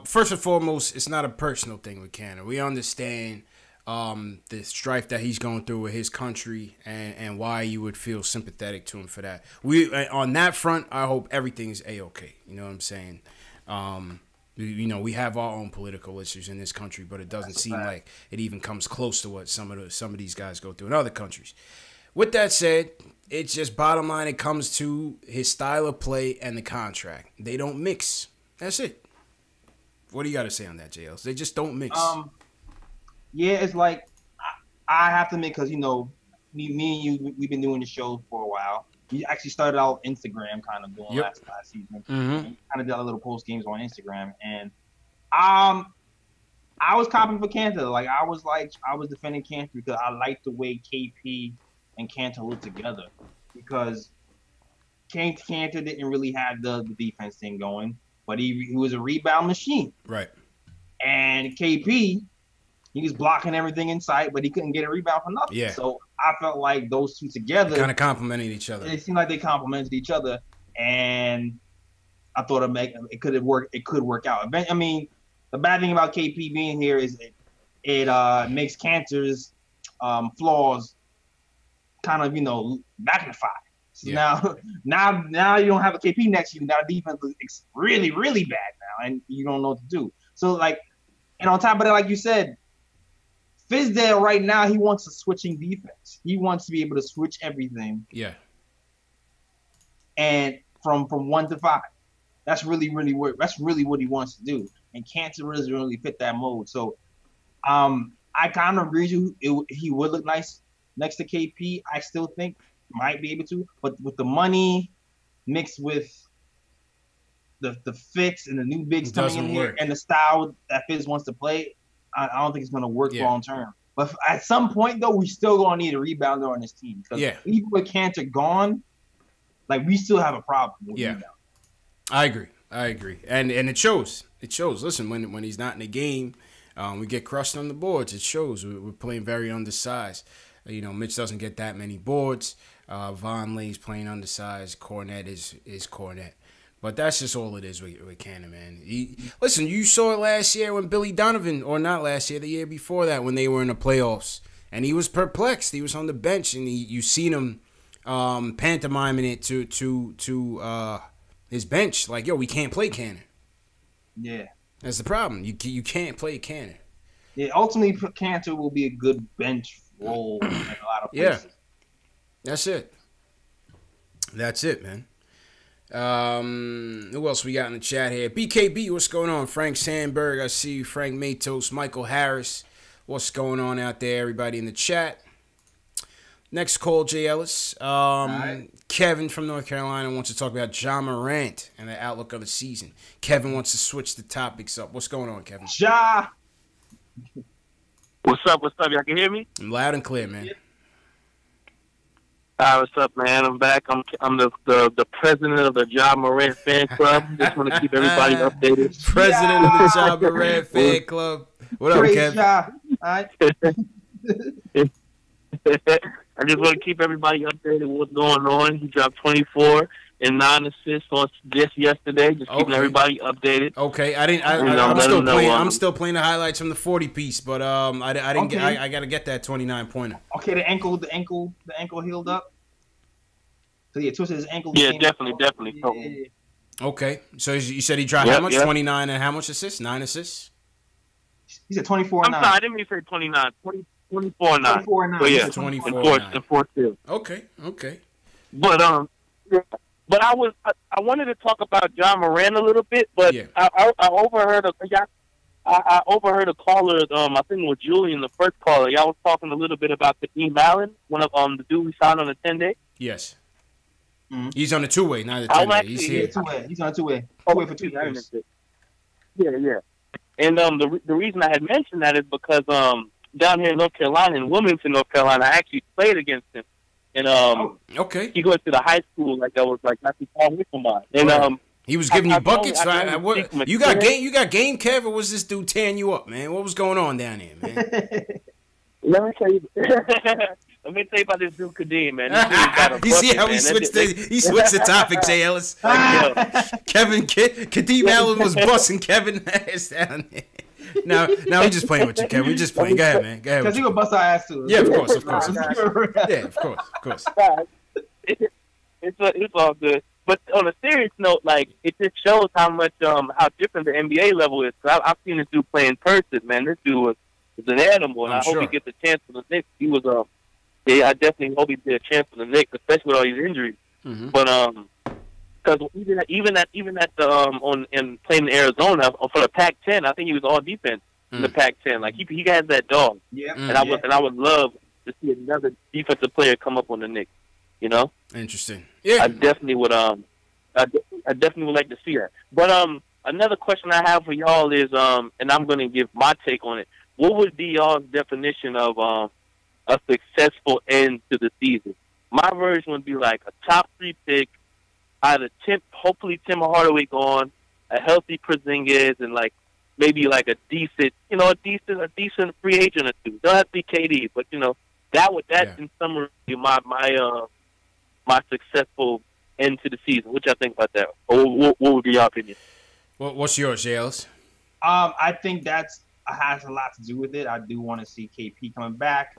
First and foremost, it's not a personal thing with Canada. We understand the strife that he's going through with his country and why you would feel sympathetic to him for that. On that front, I hope everything's A-okay. You know what I'm saying? We have our own political issues in this country, but it doesn't seem like it even comes close to what some of these guys go through in other countries. With that said, it's just bottom line. It comes to his style of play and the contract. They don't mix. That's it. What do you got to say on that, JLs? They just don't mix.
Yeah, it's like I have to admit, because me and you, we've been doing the show for a while. We actually started out Instagram, kind of doing last season.
Mm-hmm.
Kind of did a little post games on Instagram, and I was copping for Cantor. Like, I was defending Cantor because I liked the way KP and Cantor looked together, because Cantor didn't really have the defense thing going, but he was a rebound machine.
Right.
And KP, he was blocking everything in sight, but he couldn't get a rebound for nothing.
Yeah.
So I felt like those two together
kind of complimented each other.
It seemed like they complemented each other, and I thought it could work. It could work out. I mean, the bad thing about KP being here is it makes Cantor's flaws kind of magnified. So now you don't have a KP next to you. Now the defense is really, really bad now, and you don't know what to do. So and on top of that, like you said, Fizdale right now, he wants a switching defense. He wants to be able to switch everything.
Yeah.
And from 1 to 5, that's really what he wants to do. And Cantor doesn't really fit that mold. So, I kind of agree with you. He would look nice next to KP. I still think might be able to, but with the money mixed with the fits and the new bigs coming in here and the style that Fizz wants to play, I don't think it's going to work long term. But at some point, though, we still going to need a rebounder on this team. Because even with Cantor gone, we still have a problem with rebounding.
I agree. And it shows. It shows. Listen, when he's not in the game, we get crushed on the boards. It shows. We're playing very undersized. Mitch doesn't get that many boards. Vonleh's playing undersized. Cornette is Cornette. But that's just all it is with Cannon, man. Listen, you saw it last year when Billy Donovan, or not last year, the year before that, when they were in the playoffs. And he was perplexed. He was on the bench, and you seen him pantomiming it to his bench. Like, yo, we can't play Cannon.
Yeah.
That's the problem. You can't play Cannon.
Yeah, ultimately, Cantor will be a good bench role in a lot of places.
Yeah. That's it, man. Who else we got in the chat here? BKB, what's going on? Frank Sandberg, I see you. Frank Matos, Michael Harris, what's going on out there? Everybody in the chat. Next call, Jay Ellis. Right. Kevin from North Carolina wants to talk about Ja Morant and the outlook of the season. Kevin wants to switch the topics up. What's going on, Kevin?
Ja.
What's up? Y'all can hear me?
I'm loud and clear, man.
Hi, what's up, man? I'm back. I'm the president of the Ja Morant fan club. Just want to keep everybody updated.
President of the Ja Morant fan club. What up, Kevin?
Ja. All right.
I just want to keep everybody updated with what's going on. He dropped 24 and 9 assists on just yesterday. Just keeping everybody updated.
Okay, I'm still playing the highlights from the 40 piece, but I didn't get. I got to get that 29 pointer.
Okay, the ankle healed up. So yeah, twisted his ankle.
Yeah, definitely.
Yeah.
Okay, so you said he dropped how much? 29 and how much assists? 9 assists.
He said 24 and 9.
I'm sorry, I didn't mean to say 29. 24 and 9.
24 and 9.
So yeah,
24
and 4 too.
Okay.
But I wanted to talk about Ja Morant a little bit, but I overheard I overheard a caller. I think it was Julian, the first caller. Y'all was talking a little bit about Kadeem Allen, one of the dude we signed on the 10-day.
Yes.
Mm-hmm.
He's on the 2-way, not the 10-day. He's here.
He's on a 2-way. 2-way for 2 years.
Yeah. And the reason I had mentioned that is because down here in North Carolina, in Wilmington, North Carolina, I actually played against him. And he went to the high school that was not too far away from mine. And
he was giving you buckets. You got game, Kev, or was this dude tearing you up, man? What was going on down there, man?
Let me tell you about this dude Kadeem, man.
You see how he switched the topic, Jay Ellis. Kadeem Allen was busting Kevin ass down there. Now we just playing with you, Kevin. We just playing. Go ahead, man. Go ahead.
Because he would bust our ass too.
Yeah, of course. Yeah, of course.
It's all good. But on a serious note, it just shows how much how different the NBA level is. Cause I've seen this dude play in person, man. This dude was an animal, and I hope he gets a chance for the Knicks. He was I definitely hope he get a chance for the Knicks, especially with all these injuries.
Mm-hmm.
But because even at in playing in Arizona for the Pac-10, I think he was all defense in the Pac-10. He has that dog.
Yeah.
And I would love to see another defensive player come up on the Knicks. You know.
Interesting. Yeah.
I definitely would. I definitely would like to see that. But another question I have for y'all is and I'm going to give my take on it. What would be y'all's definition of a successful end to the season? My version would be like a top 3 pick. Either hopefully Tim Hardaway gone, a healthy Porzingis, and maybe a decent free agent or two. Don't have to be KD, but
That's in summary my successful end to the season. What y'all think about that? Or what would be your opinion?
What's yours, Jails?
I think that's has a lot to do with it. I do want to see KP coming back.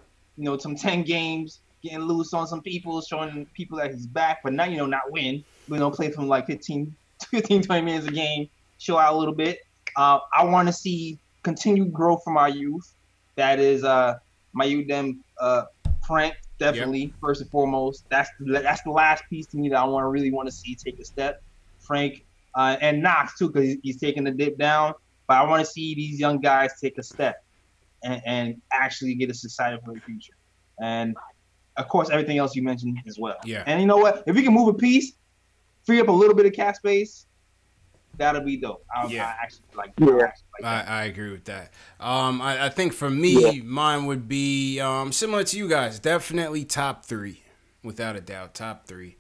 Some 10 games, getting loose on some people, showing people that he's back, but not not win. Play from like 15, 20 minutes a game, show out a little bit. I want to see continued growth from our youth. That is my youth, Frank, definitely, first and foremost. That's the last piece to me that I really want to see take a step. Frank and Knox, too, because he's taking the dip down. But I want to see these young guys take a step and actually get us excited for the future. And, of course, everything else you mentioned as well.
Yeah.
And you know what? If we can move a piece, free up a little bit of cap space, that'll be dope. I actually like that.
I agree with that. I think for me, mine would be similar to you guys. Definitely top 3, without a doubt. Top 3.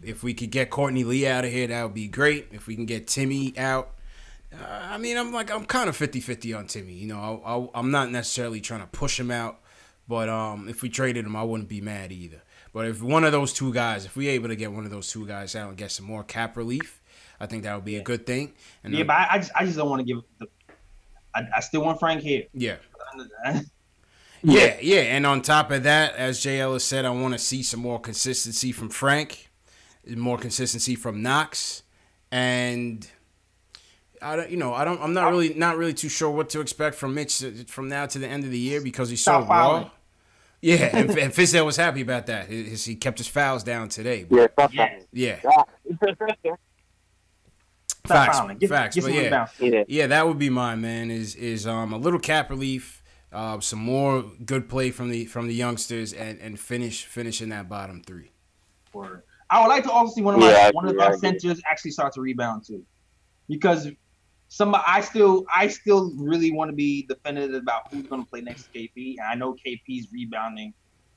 If we could get Courtney Lee out of here, that would be great. If we can get Timmy out. I'm kind of 50-50 on Timmy. I'm not necessarily trying to push him out, but if we traded him, I wouldn't be mad either. But if one of those two guys, if we're able to get one of those two guys out and get some more cap relief, I think that would be a good thing. And
but I just don't want to give I still want Frank here.
Yeah. Yeah. And on top of that, as JL has said, I want to see some more consistency from Frank, more consistency from Knox, and I'm not really too sure what to expect from Mitch from now to the end of the year because he's so raw. Yeah, and Fizdale was happy about that. He kept his fouls down today. Yeah. Facts. But yeah, that would be mine, man. Is a little cap relief, some more good play from the youngsters, and finishing that bottom 3.
Word. I would like to also see one of our centers actually start to rebound too, because I still really want to be definitive about who's going to play next to KP. And I know KP's rebounding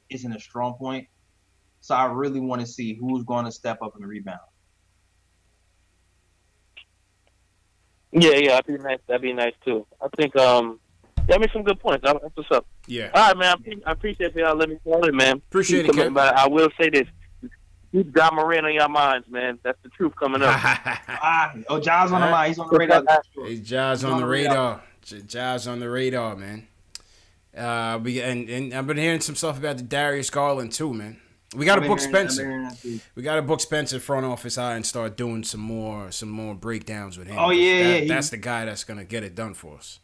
isn't a strong point, so I really want to see who's going to step up in the rebound.
Yeah, that'd be nice too. I think that makes some good points. That's what's up.
Yeah.
All right, man. I appreciate y'all letting me call in, man.
Appreciate it, Kevin.
But I will say this. Keep John Moran on your minds, man. That's the truth coming up.
Ja's on the mind. He's on the radar.
Hey, Ja's on the radar. Ja's on the radar, man. And I've been hearing some stuff about the Darius Garland too, man. We got to book Spencer. We got to book Spencer front office high and start doing some more breakdowns with him.
Oh yeah,
that's the guy that's gonna get it done for us.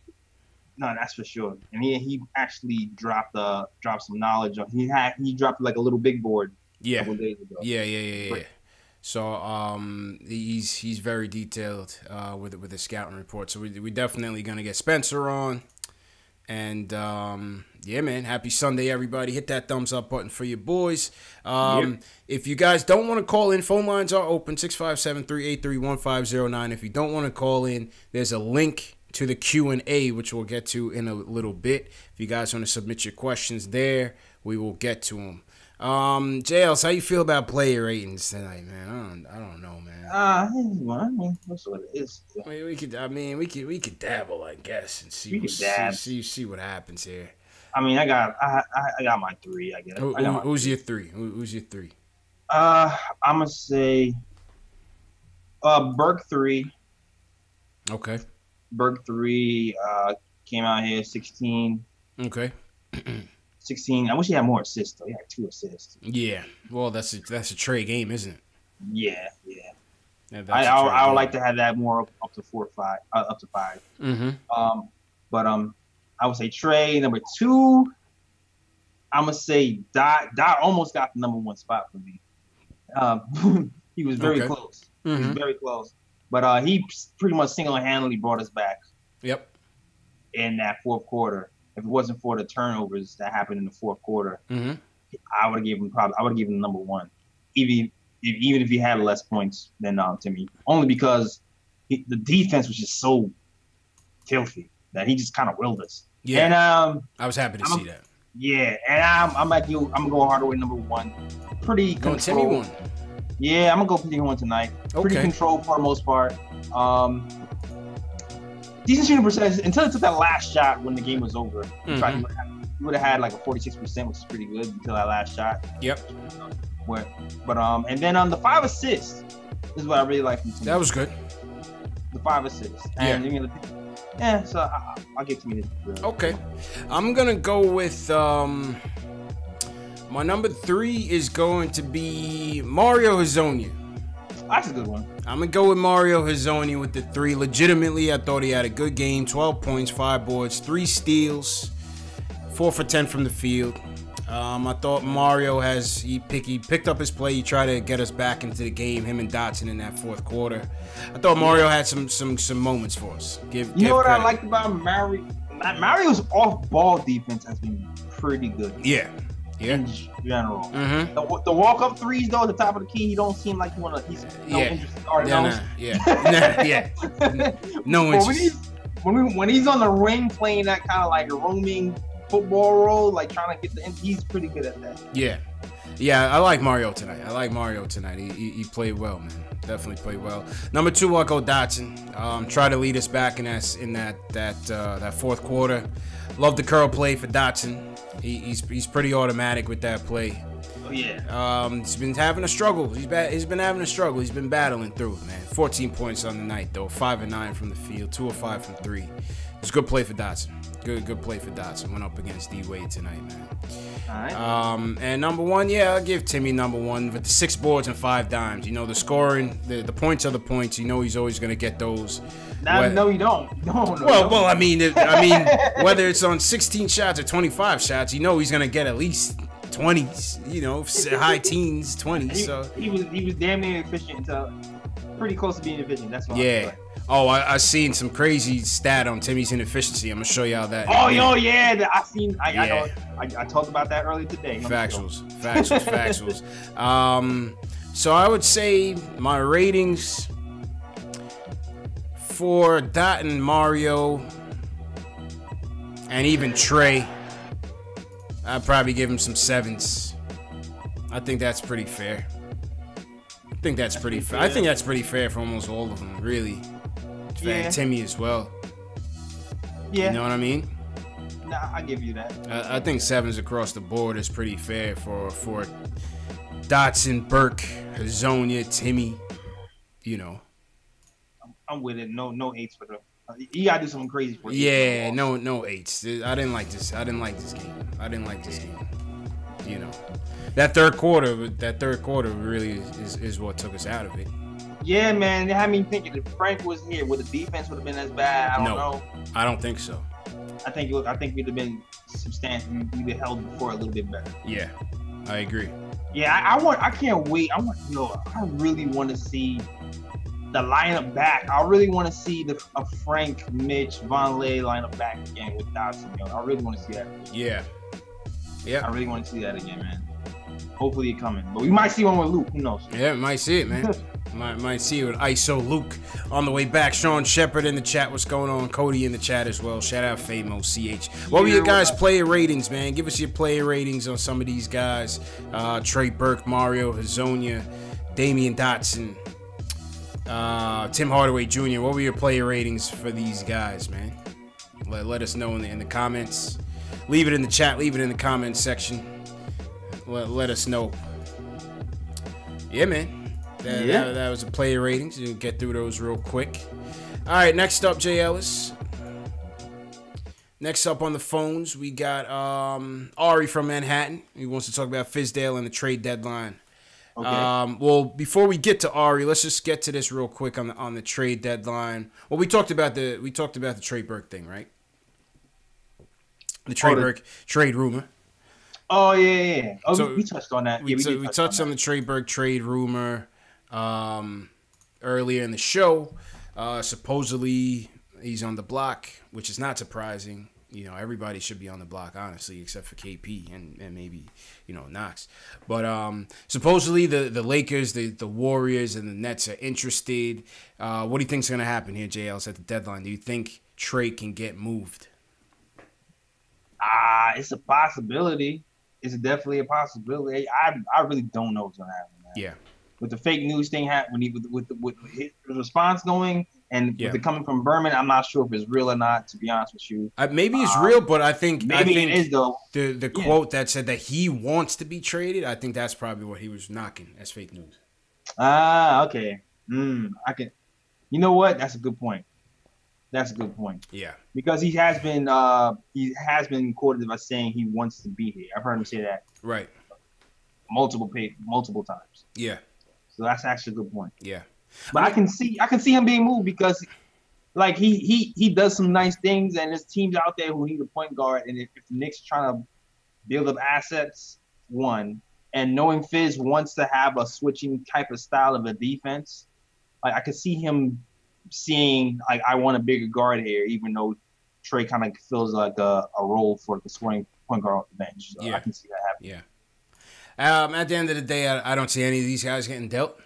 No, that's for sure. And he actually dropped some knowledge. He dropped like a little big board.
Yeah.
A couple days ago.
Yeah. So he's very detailed with the scouting report. So we definitely gonna get Spencer on. And yeah, man, happy Sunday, everybody. Hit that thumbs up button for your boys. If you guys don't want to call in, phone lines are open, 657-383-1509. If you don't want to call in, there's a link to the Q&A, which we'll get to in a little bit. If you guys want to submit your questions there, we will get to them. JLs, how you feel about player ratings tonight, man? I don't know, man.
That's what it is.
We could dabble, I guess, and see what happens here.
I got my 3, I guess.
Who's your 3? Who's your 3?
I'm gonna say Burke 3.
Okay.
Burke 3 came out here 16.
Okay.
16. I wish he had more assists though. He had 2 assists.
Yeah. Well, that's a trade game, isn't it?
Yeah. I would like to have that more up to 4 or 5, up to 5.
Mm-hmm.
But I would say Trey. Number 2, I'm gonna say Dot. Dot almost got the number 1 spot for me. He was very close.
Mm-hmm.
He was very close. But he pretty much single-handedly brought us back.
Yep.
In that fourth quarter. If it wasn't for the turnovers that happened in the fourth quarter,
mm-hmm.
I would have given him number 1, even if he had less points than Timmy. Only because the defense was just so filthy that he just kind of willed us.
Yeah,
and
I was happy to see that.
Yeah, and I'm like you. I'm gonna go Hardaway number 1. Pretty
going
controlled.
Timmy 1.
Yeah, I'm gonna go Timmy 1 tonight.
Okay.
Pretty controlled for the most part. Decent shooting percentage until it took that last shot when the game was over.
Mm-hmm.
would have had like a 46%, which is pretty good until that last shot.
Yep.
But and then on the 5 assists is what I really like from Timmy.
That was good.
The 5 assists. And yeah, so I'll give Timmy the
Okay. I'm gonna go with my number 3 is going to be Mario Hezonja.
That's a good one.
I'm going to go with Mario Hezonja with the 3. Legitimately, I thought he had a good game. 12 points, 5 boards, 3 steals, 4 for 10 from the field. I thought Mario he picked up his play. He tried to get us back into the game, him and Dotson in that fourth quarter. I thought Mario had some moments for us.
You know what I liked about Mario? Mario's off-ball defense has been pretty good.
Yeah.
In general.
Mm-hmm.
The walk-up threes, though, at the top of the key, he don't seem like he's interested
No interest.
When he's on the ring playing that kind of like a roaming football role, like trying to get he's pretty good at that.
Yeah, I like Mario tonight. He played well, man. Definitely played well. Number 2, I'll go Dotson. Try to lead us back in that fourth quarter. Love the curl play for Dotson. He's pretty automatic with that play.
Oh yeah.
He's been having a struggle. He's been having a struggle. He's been battling through it, man. 14 points on the night though. 5 of 9 from the field. 2 of 5 from 3. It's a good play for Dotson. Good play for Dotson. Went up against D-Wade tonight, man.
All right.
And number 1, I'll give Timmy number 1 with the 6 boards and 5 dimes. You know, the scoring, the points are the points. You know he's always going to get those.
No, you don't.
Well, I mean, whether it's on 16 shots or 25 shots, you know he's going to get at least 20s. You know, high teens, 20s.
He was damn near efficient until pretty close to being efficient. That's why.
Yeah. Oh, I seen some crazy stat on Timmy's inefficiency. I'm gonna show y'all that.
Oh, yeah, I talked about that earlier today.
Factuals. So I would say my ratings for Dot and Mario, and even Trey, I'd probably give him some 7s. I think that's pretty fair. I think that's pretty fair for almost all of them, really.
Yeah.
Timmy as well.
Yeah.
You know what I mean?
Nah, I give you that.
I think 7s across the board is pretty fair for Dotson, Burke, Hezonja, Timmy. You know.
I'm with it. No 8s for them. You gotta do something crazy for it.
Yeah, no 8s. I didn't like this game. You know. That third quarter really is what took us out of it.
Yeah, man. They had me thinking if Frank was here, would the defense would have been as bad? I don't know.
I don't think so.
I think we'd have been substantial. We'd have held before a little bit better.
Yeah, I agree.
Yeah, I can't wait. I really want to see the lineup back. I really want to see a Frank, Mitch, Vonleh lineup back again with Dotson. I really want to see that again. Yeah. I really want to see that again, man. Hopefully it's coming. But we might see one with Luke. Who knows?
Yeah, we might see it, man. might see it with ISO Luke on the way back. Sean Shepard in the chat. What's going on? Cody in the chat as well. Shout out Famo CH. What were your guys' player ratings, man? Give us your player ratings on some of these guys. Trey Burke, Mario Hezonja, Damian Dotson, Tim Hardaway Jr. What were your player ratings for these guys, man? Let us know in the comments. Leave it in the chat. Leave it in the comments section. Let us know. Yeah, man. That was the player ratings. You can get through those real quick. All right, next up, Jay Ellis. Next up on the phones, we got Ari from Manhattan. He wants to talk about Fizdale and the trade deadline. Okay. Well, before we get to Ari, let's just get to this real quick on the trade deadline. Well, we talked about the Trey Burke thing, right? The Trey Burke trade rumor.
Oh yeah. Oh, so we touched on that.
We touched on the Trey Burke trade rumor earlier in the show. Supposedly he's on the block, which is not surprising. You know, everybody should be on the block, honestly, except for KP and maybe, Knox. But supposedly the Lakers, the Warriors, and the Nets are interested. What do you think's going to happen here, JLs, at the deadline? Do you think Trey can get moved?
It's a possibility. It's definitely a possibility. I really don't know what's going to happen, man.
Yeah.
With the fake news thing happening, with his response going, And with it coming from Berman, I'm not sure if it's real or not, to be honest with you.
Maybe it's real, but I think
it is, though.
The quote that said that he wants to be traded, I think that's probably what he was knocking as fake news.
Okay. I can. You know what? That's a good point.
Yeah.
Because he has been quoted as saying he wants to be here. I've heard him say that.
Right.
Multiple times.
Yeah.
So that's actually a good point.
Yeah.
But I can see him being moved because, like, he does some nice things, and there's teams out there who need a point guard, and if the Knicks are trying to build up assets, and knowing Fizz wants to have a switching type of style of a defense, like I could see him seeing, like, I want a bigger guard here, even though Trey kind of feels like a role for the scoring point guard off the bench. So I can see that happening.
Yeah. At the end of the day, I don't see any of these guys getting dealt.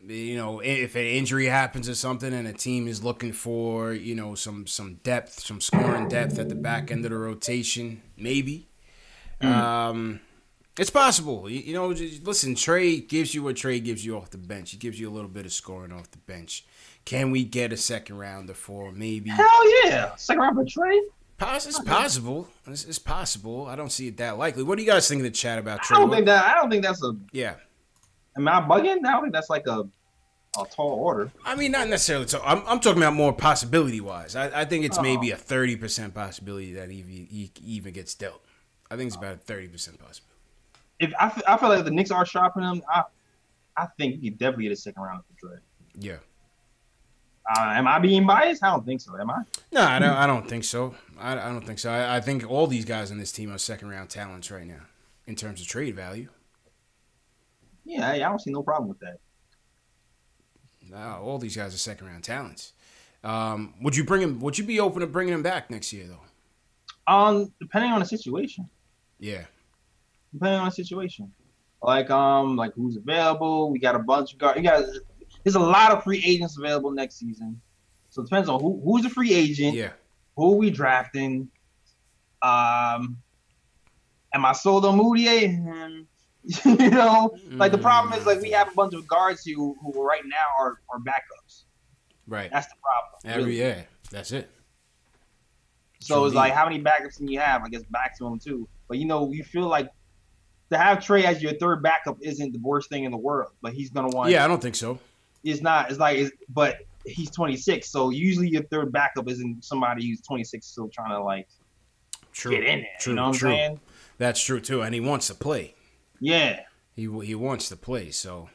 You know, if an injury happens or something and a team is looking for, you know, some depth, some scoring depth at the back end of the rotation, maybe. It's possible. You know, listen, Trey gives you what Trey gives you off the bench. He gives you a little bit of scoring off the bench. Can we get a second rounder for maybe?
Hell yeah. Second round for Trey?
It's possible. It's possible. I don't see it that likely. What do you guys think in the chat about Trey?
I don't think that's a...
Yeah.
Am I bugging? I don't think that's like a tall order.
I mean, not necessarily. I'm talking about more possibility-wise. I think it's maybe a 30% possibility that he even gets dealt. I think it's about a 30% possibility.
If I feel like the Knicks are shopping him, I think he definitely get a second round for Trey.
Yeah.
Am I being biased? I don't think so. Am I?
No, I don't think so. I don't think so. I think all these guys on this team are second-round talents right now in terms of trade value.
Yeah, I don't see no problem with that.
No, all these guys are second-round talents. Would you bring him? Would you be open to bringing him back next year, though?
Depending on the situation.
Yeah.
Depending on the situation, like who's available. We got a bunch of guards. There's a lot of free agents available next season, so it depends on who's a free agent.
Yeah.
Who are we drafting? Am I sold on Moutier? You know, like the problem is, like, we have a bunch of guards who right now are backups.
Right.
That's the problem. Really.
Yeah, that's it.
So it's like, how many backups can you have? I guess back to him too. But, you know, you feel like to have Trey as your third backup isn't the worst thing in the world. But he's gonna want.
Yeah, I don't think so.
It's not. But he's 26, so usually your third backup isn't somebody who's 26 still trying to, like, get in there. You know what I'm saying?
That's true too, and he wants to play.
Yeah. He
wants to play. So.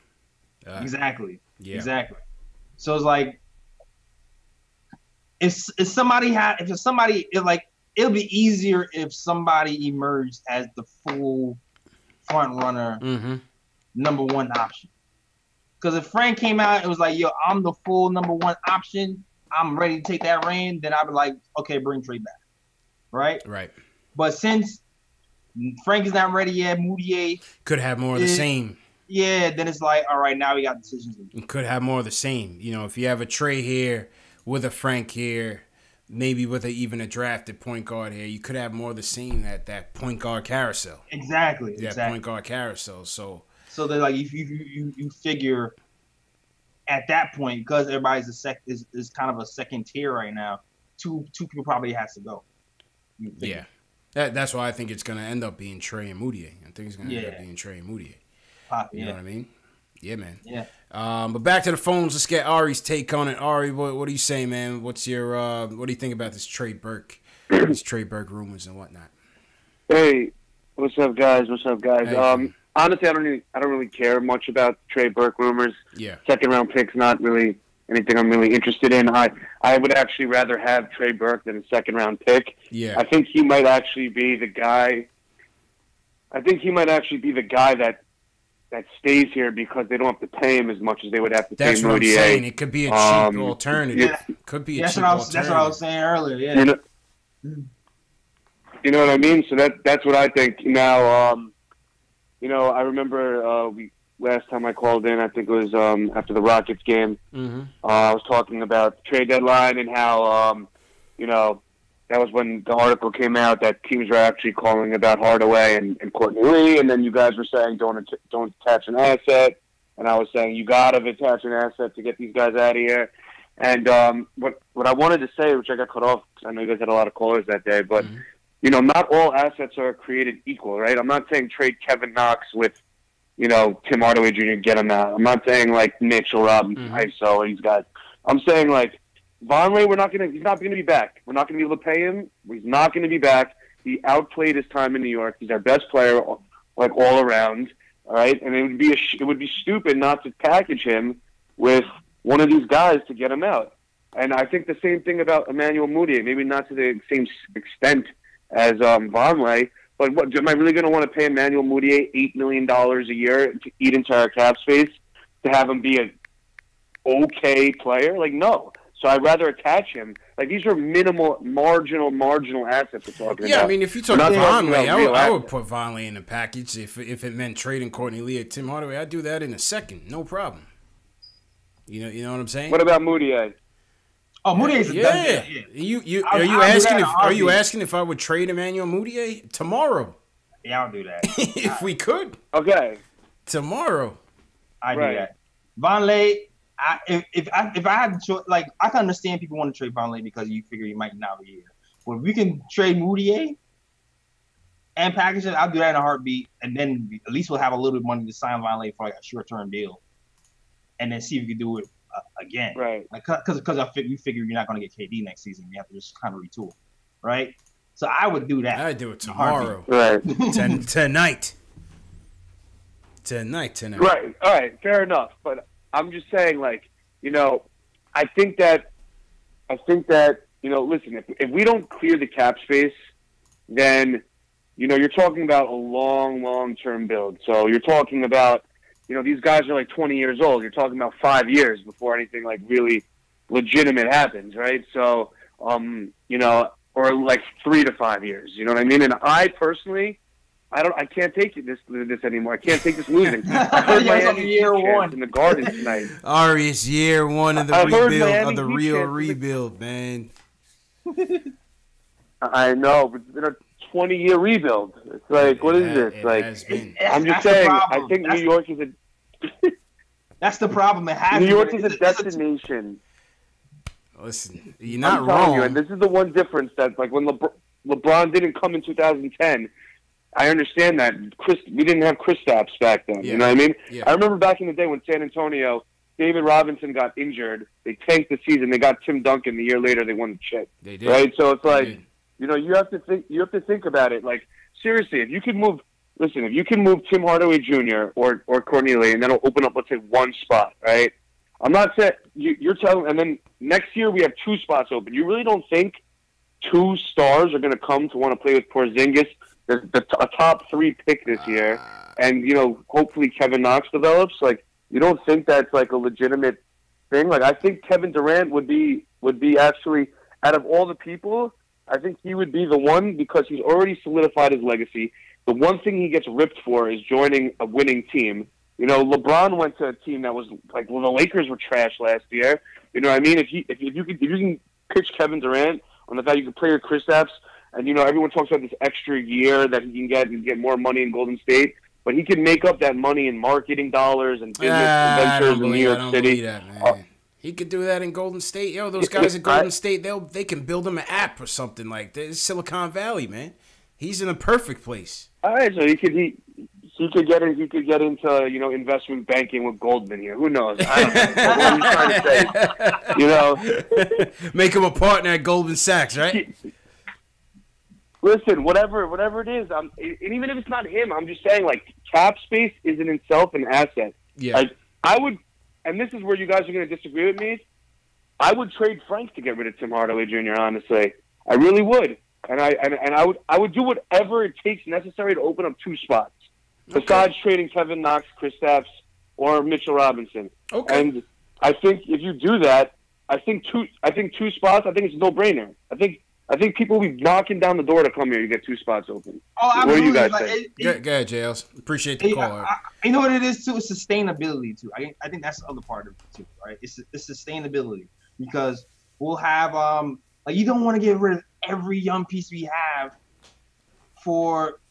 Exactly.
Yeah.
Exactly. So it's like, it'll be easier if somebody emerged as the full front runner, number one option. Because if Frank came out, it was like, yo, I'm the full number one option. I'm ready to take that reign. Then I'd be like, okay, bring Trey back. Right?
Right.
But since Frank is not ready yet, Moutier
could have more of the same.
Yeah, then it's like, all right, now we got decisions.
Could have more of the same. You know, if you have a Trey here with a Frank here, maybe with even a drafted point guard here, you could have more of the same that point guard carousel.
Exactly.
Point guard carousel. So
they're like, if you figure at that point, because everybody's is kind of a second tier right now, two people probably has to go.
Yeah. That's why I think it's going to end up being Trey and Moutier. I think it's going to end up being Trey and Moutier. You know what I mean? Yeah, man.
Yeah.
But back to the phones. Let's get Ari's take on it. Ari, what do you say, man? What's your what do you think about this Trey Burke rumors and whatnot?
Hey, what's up, guys? Hey, honestly, I don't really care much about Trey Burke rumors.
Yeah.
Second round picks, not really anything I'm really interested in. I would actually rather have Trey Burke than a second round pick.
Yeah.
I think he might actually be the guy. That stays here because they don't have to pay him as much as they would have to pay Moutier.
That's what I'm saying. It could be a cheap alternative.
Yeah.
Could be
That's what I was saying earlier. Yeah.
You know what I mean? So that's what I think. Now, I remember last time I called in, I think it was after the Rockets game. I was talking about the trade deadline and how, that was when the article came out that teams were actually calling about Hardaway and Courtney Lee, and then you guys were saying don't attach an asset, and I was saying you got to attach an asset to get these guys out of here. And what I wanted to say, which I got cut off because I know you guys had a lot of callers that day, but not all assets are created equal, right? I'm not saying trade Kevin Knox with Tim Hardaway Jr. get him out. I'm not saying like Mitchell Robinson, ISO, these guys. I'm saying like Vonleh, he's not gonna be back. We're not gonna be able to pay him. He's not gonna be back. He outplayed his time in New York. He's our best player, like all around. All right, and it would be stupid not to package him with one of these guys to get him out. And I think the same thing about Emmanuel Mudiay, maybe not to the same extent as Vonleh, but am I really going to want to pay Emmanuel Mudiay $8 million a year to eat into our cap space to have him be an okay player? Like, no. So I'd rather attach him. Like, these are minimal, marginal assets we're talking about.
Yeah, I mean, if you talk Vonleh, I would put Vonleh in the package. If it meant trading Courtney Lee or Tim Hardaway, I'd do that in a second. No problem. You know what I'm saying?
What about Mudiay?
Oh, Mudiay's
Are you asking if I would trade Emmanuel Mudiay tomorrow?
Yeah, I'll do that.
If we could.
Okay.
Tomorrow.
I do that. Vonleh, if I had to choice, like, I can understand people want to trade Vonleh because you figure he might not be here. But if we can trade Mudiay and package it, I'll do that in a heartbeat. And then at least we'll have a little bit of money to sign Vonleh for like a short-term deal. And then see if we can do it again.
Right.
Because we figure you're not going to get KD next season. You have to just kind of retool. Right? So I would do that.
I'd do it tomorrow.
Right.
Tonight.
Right. All right. Fair enough. But I'm just saying, like, I think that, listen, if we don't clear the cap space, then, you're talking about a long-term build. So you're talking about, these guys are like 20 years old. You're talking about 5 years before anything like really legitimate happens, right? So, or like 3 to 5 years. You know what I mean? And I personally, I can't take this anymore. I can't take this losing. I heard Miami
year one
in the Garden tonight.
Ari, it's year one of the rebuild, of the real rebuild, man.
I know, but it's been a 20-year rebuild. It's like, what is this? Like, I'm just saying, I think New York is
that's the problem. It has
New York is a destination.
Listen, you're not
I'm
wrong.
You, and this is the one difference that, like, when LeBron didn't come in 2010, I understand that we didn't have Kristaps back then.
Yeah.
You know what I mean?
Yeah.
I remember back in the day when San Antonio, David Robinson got injured. They tanked the season. They got Tim Duncan. The year later, they won the chip.
They did.
Right? So it's like, you have to think about it. Like, seriously, if you can move Tim Hardaway Jr. or Courtney Lee, and that'll open up, let's say, one spot, right? I'm not saying you're telling, and then next year we have 2 spots open. You really don't think 2 stars are going to come to want to play with Porzingis, a top 3 pick this year, and hopefully Kevin Knox develops? Like, you don't think that's like a legitimate thing? Like, I think Kevin Durant would be actually, out of all the people, I think he would be the one because he's already solidified his legacy. The one thing he gets ripped for is joining a winning team. LeBron went to a team that was like, the Lakers were trash last year. You know what I mean? If you can pitch Kevin Durant on the fact you can play with Kristaps, and everyone talks about this extra year that he can get more money in Golden State, but he can make up that money in marketing dollars and business ventures in New York City.
That, man. He could do that in Golden State. Those guys in Golden State, they can build him an app or something like that. It's Silicon Valley, man. He's in a perfect place.
All right, so he could get into investment banking with Goldman here. Who knows? I don't know. What I'm trying to say.
Make him a partner at Goldman Sachs, right?
Listen, whatever it is, and even if it's not him, I'm just saying, like, cap space is in itself an asset.
Yeah.
Like, I would, and this is where you guys are going to disagree with me, I would trade Frank to get rid of Tim Hardaway Jr., honestly. I really would. And I would do whatever it takes necessary to open up 2 spots, besides trading Kevin Knox, Kristaps, or Mitchell Robinson.
Okay.
And I think if you do that, I think two spots, I think it's a no-brainer. I think people will be knocking down the door to come here. You get 2 spots open.
Oh,
what do you guys think?
Go ahead, JLs. Appreciate the call.
You know what it is too? It's sustainability too. I think that's the other part of it too, right? It's sustainability because we'll have like, you don't want to get rid of every young piece we have for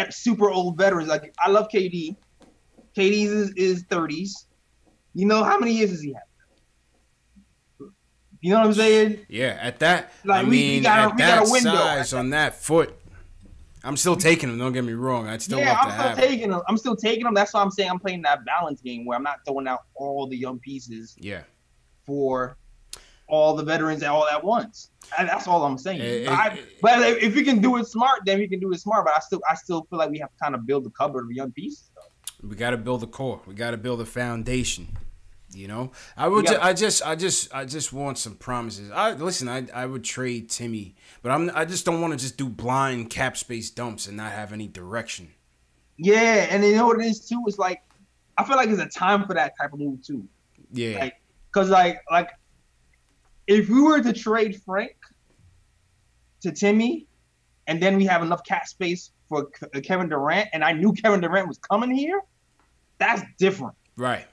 super old veterans. Like, I love KD. KD's is 30s. You know how many years does he have? You know what I'm saying?
Yeah, at that,
Like,
I
we
mean,
got
at
a
that
window.
size, on that foot, I'm still taking him. Don't get me wrong. I'd still love to have
I'm still taking him. That's why I'm saying I'm playing that balance game where I'm not throwing out all the young pieces.
Yeah.
For all the veterans all at once. That's all I'm saying. But if we can do it smart, then we can do it smart. But I still feel like we have to kind of build a cupboard of young pieces.
We got to build a core. We got to build a foundation. You know, I just want some promises. I would trade Timmy, but I just don't want to just do blind cap space dumps and not have any direction.
Yeah, and you know what it is too? It's like I feel like it's a time for that type of move too.
Yeah,
because like if we were to trade Frank to Timmy, and then we have enough cap space for Kevin Durant, and I knew Kevin Durant was coming here, that's different.
Right.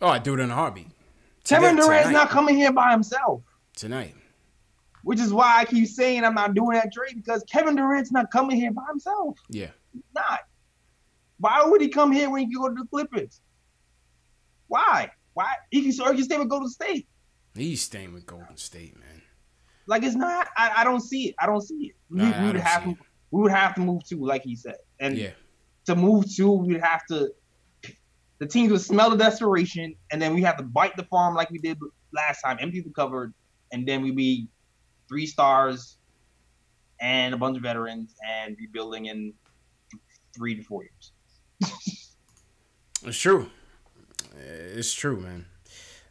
Oh, I'd do it in a heartbeat.
Kevin Durant's not coming here by himself.
Tonight.
Which is why I keep saying I'm not doing that trade, because Kevin Durant's not coming here by himself.
Yeah.
He's not. Why would he come here when he can go to the Clippers? Why? He can stay with Golden State.
He's staying with Golden State, man.
Like, it's not. I don't see it. We would have to move too, like he said. And to move too, we'd have to. The teams would smell the desperation, and then we have to bite the farm like we did last time, empty the cupboard, and then we'd be 3 stars and a bunch of veterans and rebuilding in 3 to 4 years.
It's true. It's true, man.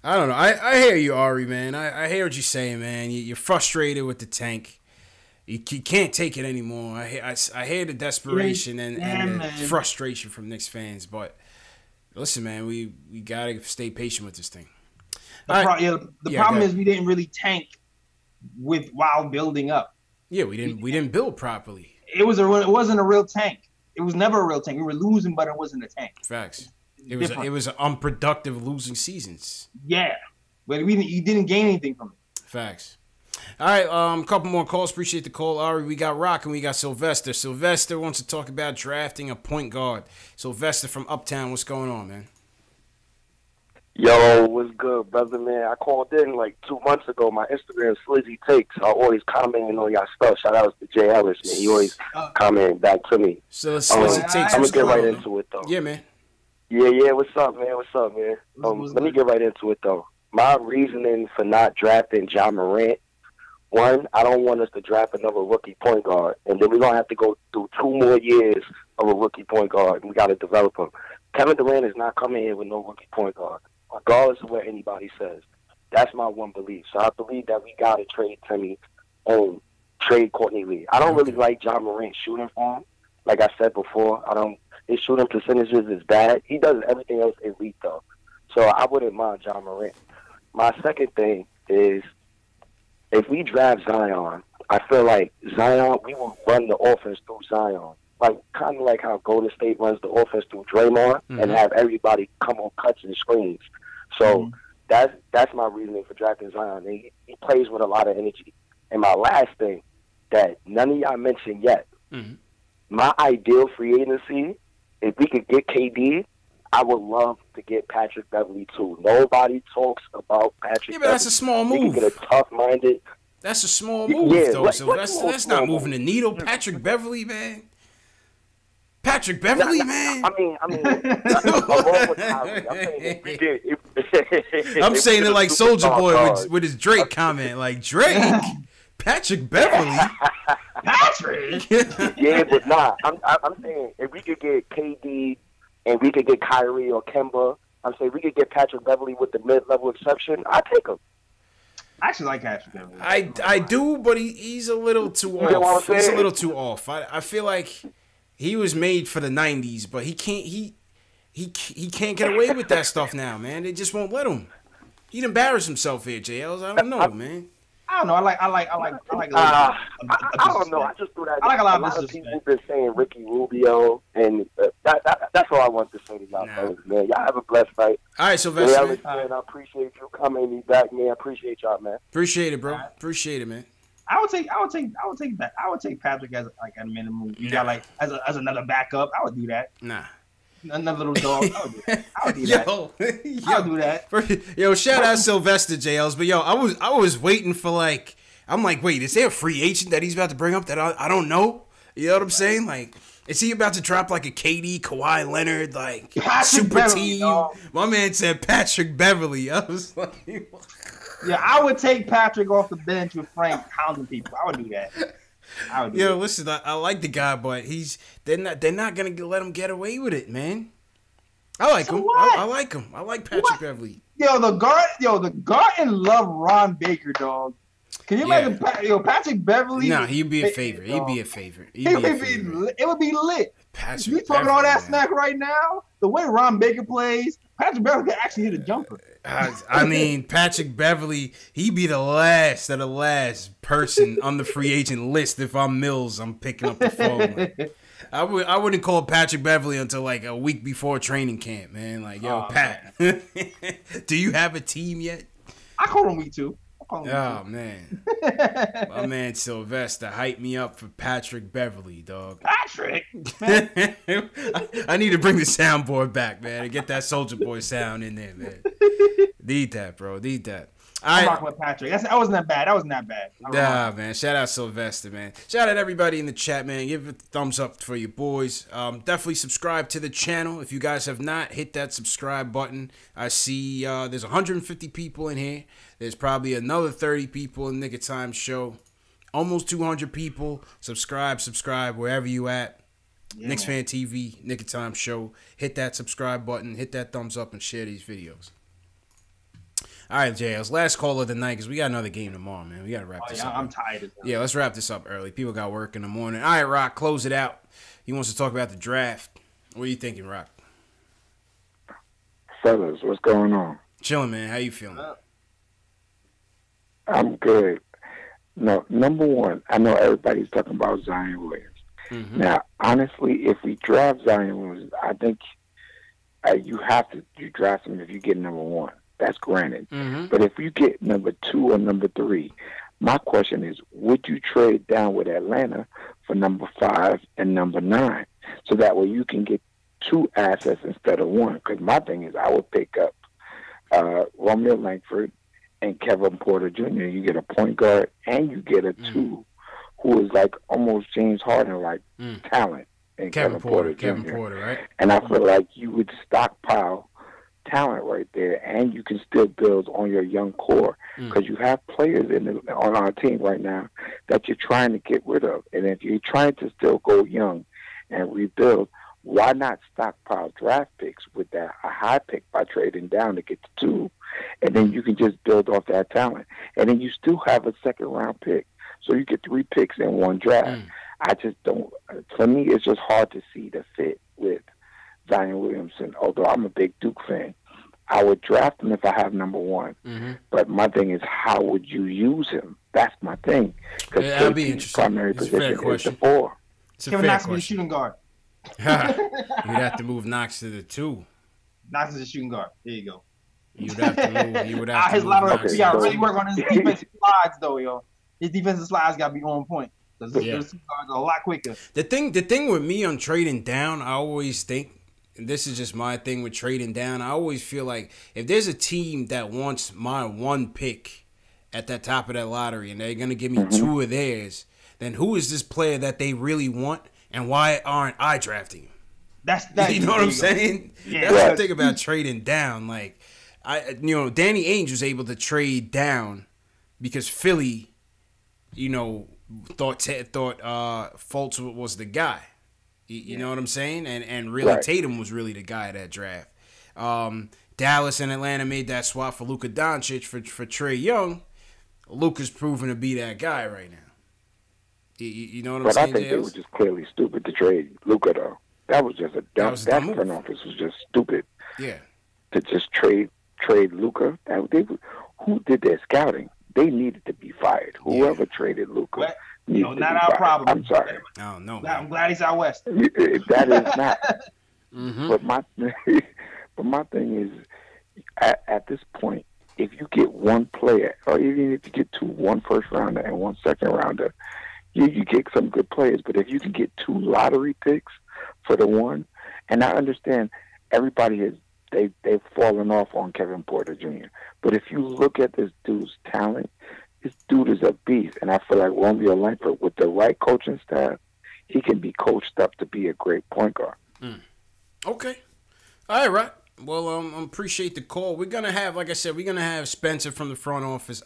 I don't know. I hear you, Ari, man. I hear what you're saying, man. You're frustrated with the tank. You can't take it anymore. I hear the desperation and the frustration from Knicks fans, but listen, man, we gotta stay patient with this thing.
The problem is we didn't really tank while building up.
Yeah, we didn't build properly.
It wasn't a real tank. It was never a real tank. We were losing, but it wasn't a tank.
Facts. It was unproductive losing seasons.
Yeah, but you didn't gain anything from it.
Facts. All right, a couple more calls. Appreciate the call, Ari. We got Rock and we got Sylvester. Sylvester wants to talk about drafting a point guard. Sylvester from Uptown, what's going on, man?
Yo, what's good, brother, man? I called in like 2 months ago. My Instagram, Slizzy Takes. I always commenting on y'all stuff. Shout out to Jay Ellis, man. He always commenting back to me.
So Slizzy Takes.
I'm going to get right into it, though.
Yeah, man.
Yeah. What's up, man? Let me get right into it, though. My reasoning for not drafting Ja Morant, one, I don't want us to draft another rookie point guard, and then we're going to have to go through 2 more years of a rookie point guard, and we got to develop him. Kevin Durant is not coming here with no rookie point guard, regardless of what anybody says. That's my one belief. So I believe that we got to trade Timmy and trade Courtney Lee. I don't really like Ja Morant shooting form. Like I said before, his shooting percentages is bad. He does everything else elite, though. So I wouldn't mind Ja Morant. My second thing is, if we draft Zion, I feel like Zion, we will run the offense through Zion. Like, kind of like how Golden State runs the offense through Draymond and have everybody come on cuts and screens. So that's my reasoning for drafting Zion. He plays with a lot of energy. And my last thing that none of y'all mentioned yet, my ideal free agency, if we could get KD, I would love to get Patrick Beverly too. Nobody talks about Patrick Beverly.
Yeah, but that's a small move.
Get a tough-minded.
That's a small move, though. So that's not moving the needle. Patrick Beverly, man. Patrick Beverly, man.
I mean, along with Kyrie,
I'm saying it like Soulja Boy with his Drake comment. Like, Drake? Patrick Beverly?
Patrick?
Yeah, but nah. I'm saying if we could get KD and we could get Kyrie or Kemba, I'm saying we could get Patrick Beverly with the mid-level exception, I'd take him.
I actually like Patrick Beverly.
I do, but he's a little too off. He's a little too off. I feel like he was made for the 90s, but he can't get away with that stuff now, man. They just won't let him. He'd embarrass himself here, JLs. I don't know, man.
I don't know. I like.
I don't know. I just threw that.
I like a lot
of people been saying Ricky Rubio, and that's all I want to say to y'all, man. Y'all have a blessed night.
All right, Sylvester.
Man, I appreciate you coming back, man. I appreciate y'all, man.
Appreciate it, bro. Appreciate it, man.
I would take Patrick as like a minimum. You got like as another backup. I would do that.
Nah.
Another little dog. I would do that. I'll do that.
Yo, shout out Sylvester JLs. But yo, I was waiting for like, I'm like, wait, is there a free agent that he's about to bring up that I don't know? You know what I'm saying? Like, is he about to drop like a KD, Kawhi Leonard, like
Patrick
super
Beverley,
team?
dog.
My man said Patrick Beverley. I was like,
Yeah, I would take Patrick off the bench with Frank hounding people. I would do that.
Yo, listen, I like the guy, but they're not gonna let him get away with it, man. I like him. I like him. I like Patrick Beverley.
Yo, the Garden love Ron Baker, dog. Can you imagine? Patrick Beverley?
No, he'd be a favorite. He'd be a favorite.
It would be lit.
Patrick
You talking all that smack right now? The way Ron Baker plays, Patrick Beverley could actually hit a jumper.
I mean, Patrick Beverley, he'd be the last of the last person on the free agent list. If I'm Mills, I'm picking up the phone. I wouldn't call Patrick Beverley until like a week before training camp, man. Like, yo, Pat, do you have a team yet?
I called him week 2.
Oh, man. My man Sylvester hyped me up for Patrick Beverley, dog.
Patrick?
I need to bring the soundboard back, man, and get that Soulja Boy sound in there, man. Need that, bro. Need that.
I'm rocking with Patrick. That wasn't that bad.
Nah, man. Shout out Sylvester, man. Shout out everybody in the chat, man. Give it a thumbs up for your boys. Definitely subscribe to the channel. If you guys have not, hit that subscribe button. I see there's 150 people in here. There's probably another 30 people in Nick of Time show. Almost 200 people. Subscribe wherever you at. Yeah, Knicks Fan TV, Nick of Time show. Hit that subscribe button. Hit that thumbs up and share these videos. All right, JLs, last call of the night because we got another game tomorrow, man. We got to wrap this up.
I'm tired.
Yeah, let's wrap this up early. People got work in the morning. All right, Rock, close it out. He wants to talk about the draft. What are you thinking, Rock?
Fellas, what's going on?
Chilling, man. How you feeling?
I'm good. No, number one, I know everybody's talking about Zion Williams. Mm-hmm. Now, honestly, if we draft Zion Williams, I think you draft him if you get number 1. That's granted. Mm-hmm. But if you get number 2 or number 3, my question is, would you trade down with Atlanta for number 5 and number 9? So that way you can get 2 assets instead of 1. Because my thing is, I would pick up Romeo Langford and Kevin Porter Jr. You get a point guard and you get a 2 who is like almost James Harden-like talent. And Kevin Porter Jr.
Right?
And I feel like you would stockpile talent right there, and you can still build on your young core because you have players on our team right now that you're trying to get rid of. And if you're trying to still go young and rebuild, why not stockpile draft picks with a high pick by trading down to get to 2, and then you can just build off that talent, and then you still have a second-round pick, so you get 3 picks in 1 draft. I just don't. For me, it's just hard to see the fit with Zion Williamson. Although I'm a big Duke fan, I would draft him if I have number 1. Mm-hmm. But my thing is, how would you use him? That's my thing. Because
that'd be interesting.
Primary position is the 4.
Kevin Knox is a shooting guard.
You'd have to move Knox to the 2.
Knox is a shooting guard. There you go.
You would have to move. You would have to
his
move
lateral.
Knox.
He got to really work on his defensive slides, though, yo. His defensive slides got to be on point. Those guards are a lot quicker.
The thing with me on trading down, I always think, and this is just my thing with trading down, I always feel like if there's a team that wants my 1 pick at the top of that lottery and they're going to give me 2 of theirs, then who is this player that they really want and why aren't I drafting him?
That's
you know what I'm saying?
Yeah.
That's the thing about trading down. Like, Danny Ainge was able to trade down because Philly, thought Fultz was the guy. You know what I'm saying? And really Tatum was really the guy of that draft. Dallas and Atlanta made that swap for Luka Doncic for Trae Young. Luka's proven to be that guy right now. You know what I'm saying,
But I think they were just clearly stupid to trade Luka, though. That was just a dumb. That front office was just stupid.
Yeah.
To just trade Luka. Who did their scouting? They needed to be fired. Whoever traded Luka.
Not our problem.
I'm sorry.
Oh no.
I'm glad he's out west.
That is not. Mm-hmm. But my thing is, at this point, if you get 1 player, or even if you get 2, 1 first rounder and 1 second rounder, you get some good players. But if you can get 2 lottery picks for the one. And I understand everybody they've fallen off on Kevin Porter Jr. But if you look at this dude's talent, this dude is a beast. And I feel like Romeo Langford, with the right coaching staff, he can be coached up to be a great point guard.
Okay. All right, Rock. Well, appreciate the call. We're going to have, like I said, we're going to have Spencer from the front office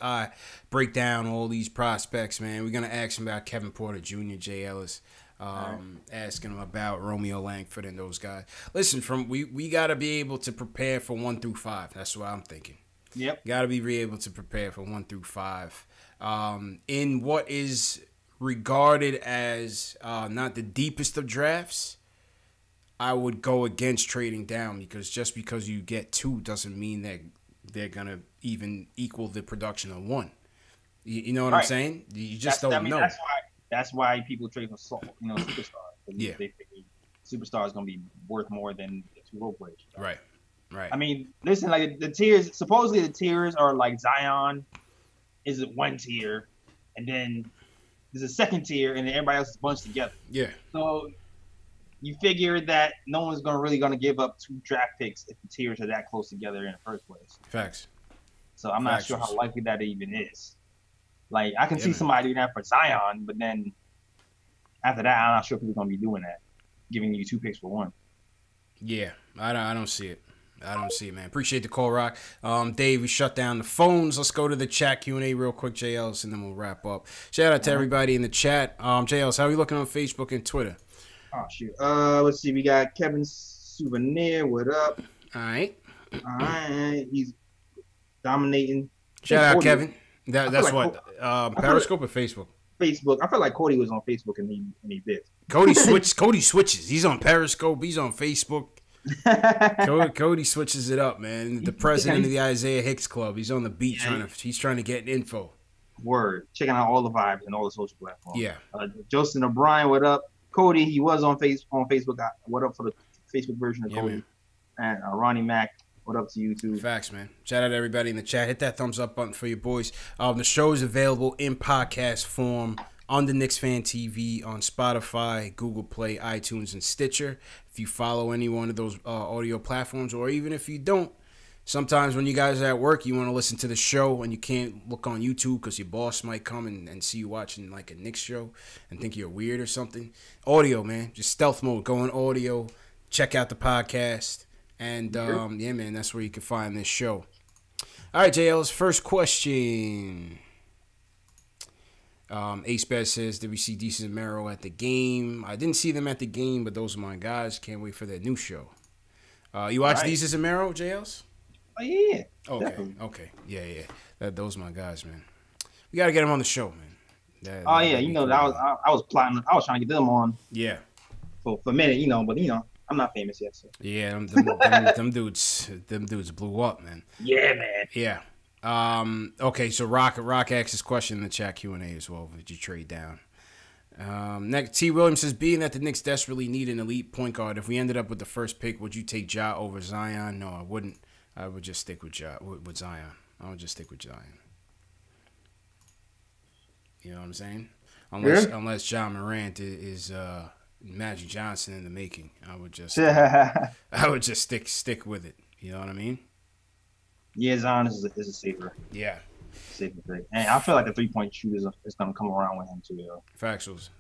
break down all these prospects, man. We're going to ask him about Kevin Porter Jr., Jay Ellis, asking him about Romeo Langford and those guys. Listen, we got to be able to prepare for 1 through 5. That's what I'm thinking.
Yep.
Got to be able to prepare for 1 through 5. In what is regarded as not the deepest of drafts, I would go against trading down, because just because you get 2 doesn't mean that they're going to even equal the production of 1. You know what I'm saying? You just don't know.
That's why people trade for superstars.
Yeah.
They think superstar is going to be worth more than the 2 role players.
Right.
I mean, listen, like the tiers, supposedly the tiers are like Zion is 1 tier, and then there's a 2nd tier, and then everybody else is bunched together.
Yeah.
So you figure that no one's really going to give up 2 draft picks if the tiers are that close together in the first place.
Facts.
So I'm not sure how likely that even is. Like, I can see somebody doing that for Zion, but then after that, I'm not sure people are going to be doing that, giving you 2 picks for 1.
Yeah, I don't see it. I don't see it, man. Appreciate the call, Rock. Dave, we shut down the phones. Let's go to the chat Q&A real quick, JLs, and then we'll wrap up. Shout out to everybody in the chat. JLs, how are you looking on Facebook and Twitter?
Oh, shoot. Let's see. We got Kevin Souvenir. What up?
All right.
He's dominating.
Shout out, Kevin. That's what? Periscope or Facebook?
Facebook. I felt like Cody was on Facebook and he did.
Cody switches. He's on Periscope. He's on Facebook. Cody switches it up, man. The president of the Isaiah Hicks Club. He's on the beat he's trying to get info.
Word. Checking out all the vibes and all the social platforms.
Yeah.
Justin O'Brien, what up? Cody, he was on Facebook. What up for the Facebook version of Cody? Man. And Ronnie Mack, what up to you too?
Facts, man. Shout out to everybody in the chat. Hit that thumbs up button for your boys. The show is available in podcast form on the Knicks Fan TV on Spotify, Google Play, iTunes, and Stitcher. If you follow any one of those audio platforms, or even if you don't, sometimes when you guys are at work, you want to listen to the show and you can't look on YouTube because your boss might come and see you watching like a Knicks show and think you're weird or something. Audio, man. Just stealth mode. Go on audio. Check out the podcast. And, yeah, man, that's where you can find this show. All right, JL's first question. Ace Bez says, did we see Desus and Mero at the game? I didn't see them at the game, but those are my guys. Can't wait for their new show. You watch Desus and Mero, JL's?
Oh, yeah.
Okay,
definitely.
Okay. Yeah. Those are my guys, man. We got to get them on the show, man.
Yeah, you know, I was plotting. I was trying to get them on.
Yeah.
For a minute, you know, but, you know, I'm not famous yet, so.
Yeah, them dudes blew up, man.
Yeah, man.
Yeah. Okay, so Rock asked his question in the chat Q&A as well. Did you trade down? Next, T. Williams says, being that the Knicks desperately need an elite point guard, if we ended up with the first pick, would you take Ja over Zion? No, I wouldn't. I would just stick with Zion. I would just stick with Zion. You know what I'm saying? Unless John Morant is Magic Johnson in the making, I would just stick with it. You know what I mean?
Yeah, Zion is a safer.
Yeah.
Safer pick. And I feel like the 3-point shooter is going to come around with him too. Yo.
Factuals.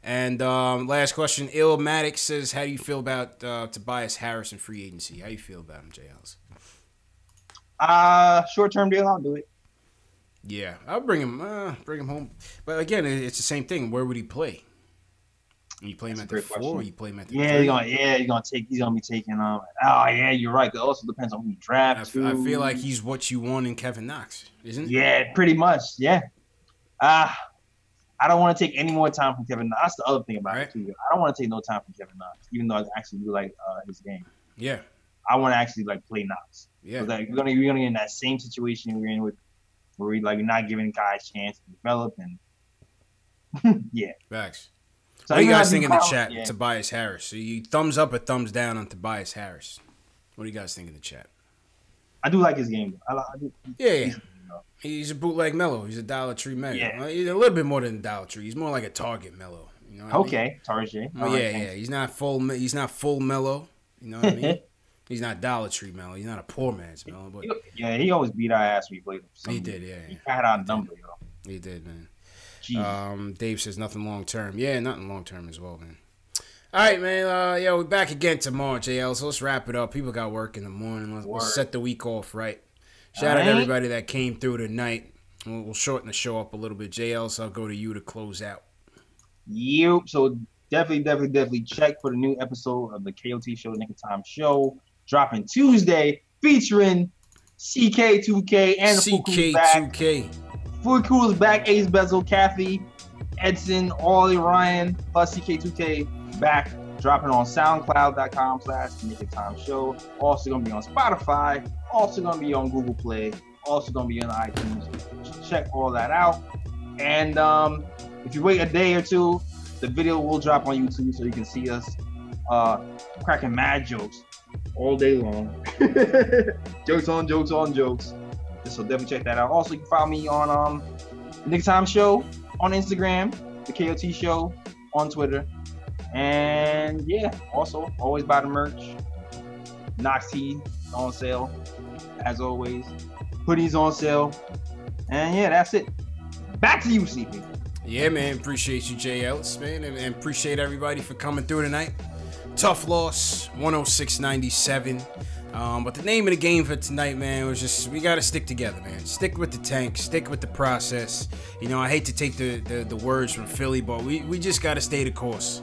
And last question. Illmatic says, how do you feel about Tobias Harris in free agency? How do you feel about him, JLs?
Short-term deal, I'll do it.
Yeah, I'll bring him home. But again, it's the same thing. Where would he play? You play him at the 4, or you play him at the 3?
He's gonna be taking Oh yeah, you're right. It also depends on who you draft.
I feel like he's what you want in Kevin Knox, isn't he?
Yeah, pretty much. Yeah. I don't want to take any more time from Kevin Knox. That's the other thing about it too. I don't want to take no time from Kevin Knox, even though I actually do like his game.
Yeah.
I want to actually like play Knox.
Yeah.
Like we're gonna get in that same situation we're in with, where we're not giving guys a chance to develop and yeah.
Facts.
So
what do you guys think in the chat, Tobias Harris? So you thumbs up or thumbs down on Tobias Harris? What do you guys think in the chat?
I do like his game. I do.
Yeah. He's a bootleg Melo. He's a Dollar Tree Melo.
Yeah.
He's a little bit more than a Dollar Tree. He's more like a Target Melo. You know what I mean?
Tarjay.
Oh, yeah. He's not full mellow. You know what I mean? He's not Dollar Tree mellow. He's not a poor man's mellow. But
yeah, he always beat our ass when he played him.
He did, yeah.
He had our number, yo.
He did, man.
Jeez.
Dave says nothing long term. Yeah, nothing long term as well, man. All right, man. We're back again tomorrow, JL. So let's wrap it up. People got work in the morning. Let's set the week off right. Shout out to everybody that came through tonight. We'll shorten the show up a little bit. JL, so I'll go to you to close out.
Yep. So definitely check for the new episode of the KOT Show, Nick of Time Show, dropping Tuesday, featuring CK2K and the Full Crew's back. Full Crew is back. Ace Bezel, Kathy, Edson, Ollie, Ryan, plus CK2K back, dropping on SoundCloud.com/Nick of Time Show. Also gonna be on Spotify. Also gonna be on Google Play. Also gonna be on iTunes. Check all that out. And if you wait a day or two, the video will drop on YouTube so you can see us cracking mad jokes all day long. Jokes on jokes. So definitely check that out. Also, you can follow me on Nick Time Show on Instagram, the KOT Show on Twitter. And yeah, also always buy the merch. Knox Tea on sale, as always. Hoodies on sale. And yeah, that's it. Back to you, CP.
Yeah, man. Appreciate you, Jay Ellis, man. And appreciate everybody for coming through tonight. Tough loss, 106-97. But the name of the game for tonight, man, was just, we got to stick together, man. Stick with the tank. Stick with the process. You know, I hate to take the words from Philly, but we just got to stay the course.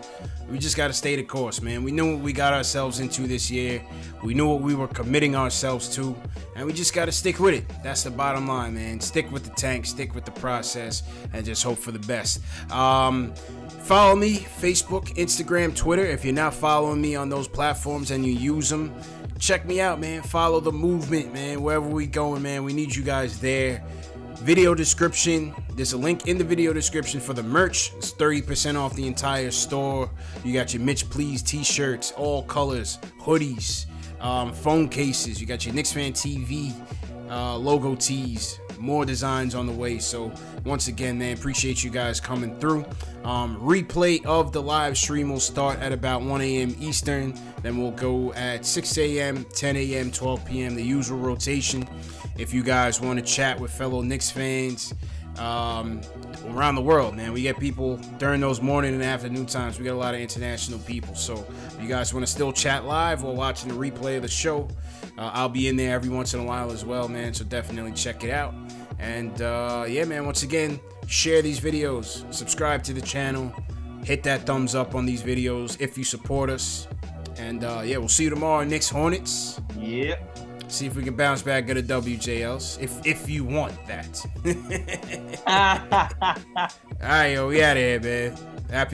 We just got to stay the course, man. We knew what we got ourselves into this year. We knew what we were committing ourselves to, and we just got to stick with it. That's the bottom line, man. Stick with the tank, stick with the process, and just hope for the best. Follow me, Facebook, Instagram, Twitter. If you're not following me on those platforms and you use them, check me out, man. Follow the movement, man. Wherever we going, man, we need you guys there. Video description. There's a link in the video description for the merch. It's 30% off the entire store. You got your Mitch Please t-shirts, all colors, hoodies, phone cases. You got your Knicks Fan TV logo tees. More designs on the way. So once again, man, appreciate you guys coming through. Replay of the live stream will start at about 1 a.m. Eastern. Then we'll go at 6 a.m., 10 a.m., 12 p.m., the usual rotation. If you guys want to chat with fellow Knicks fans around the world, man, we get people during those morning and afternoon times. We got a lot of international people. So if you guys want to still chat live or watching the replay of the show, I'll be in there every once in a while as well, man. So definitely check it out. And yeah, man, once again, share these videos, subscribe to the channel, hit that thumbs up on these videos if you support us. And yeah, we'll see you tomorrow, Knicks Hornets.
Yep.
See if we can bounce back, get a WJLs, if you want that. All right, yo, we out of here, man. Happy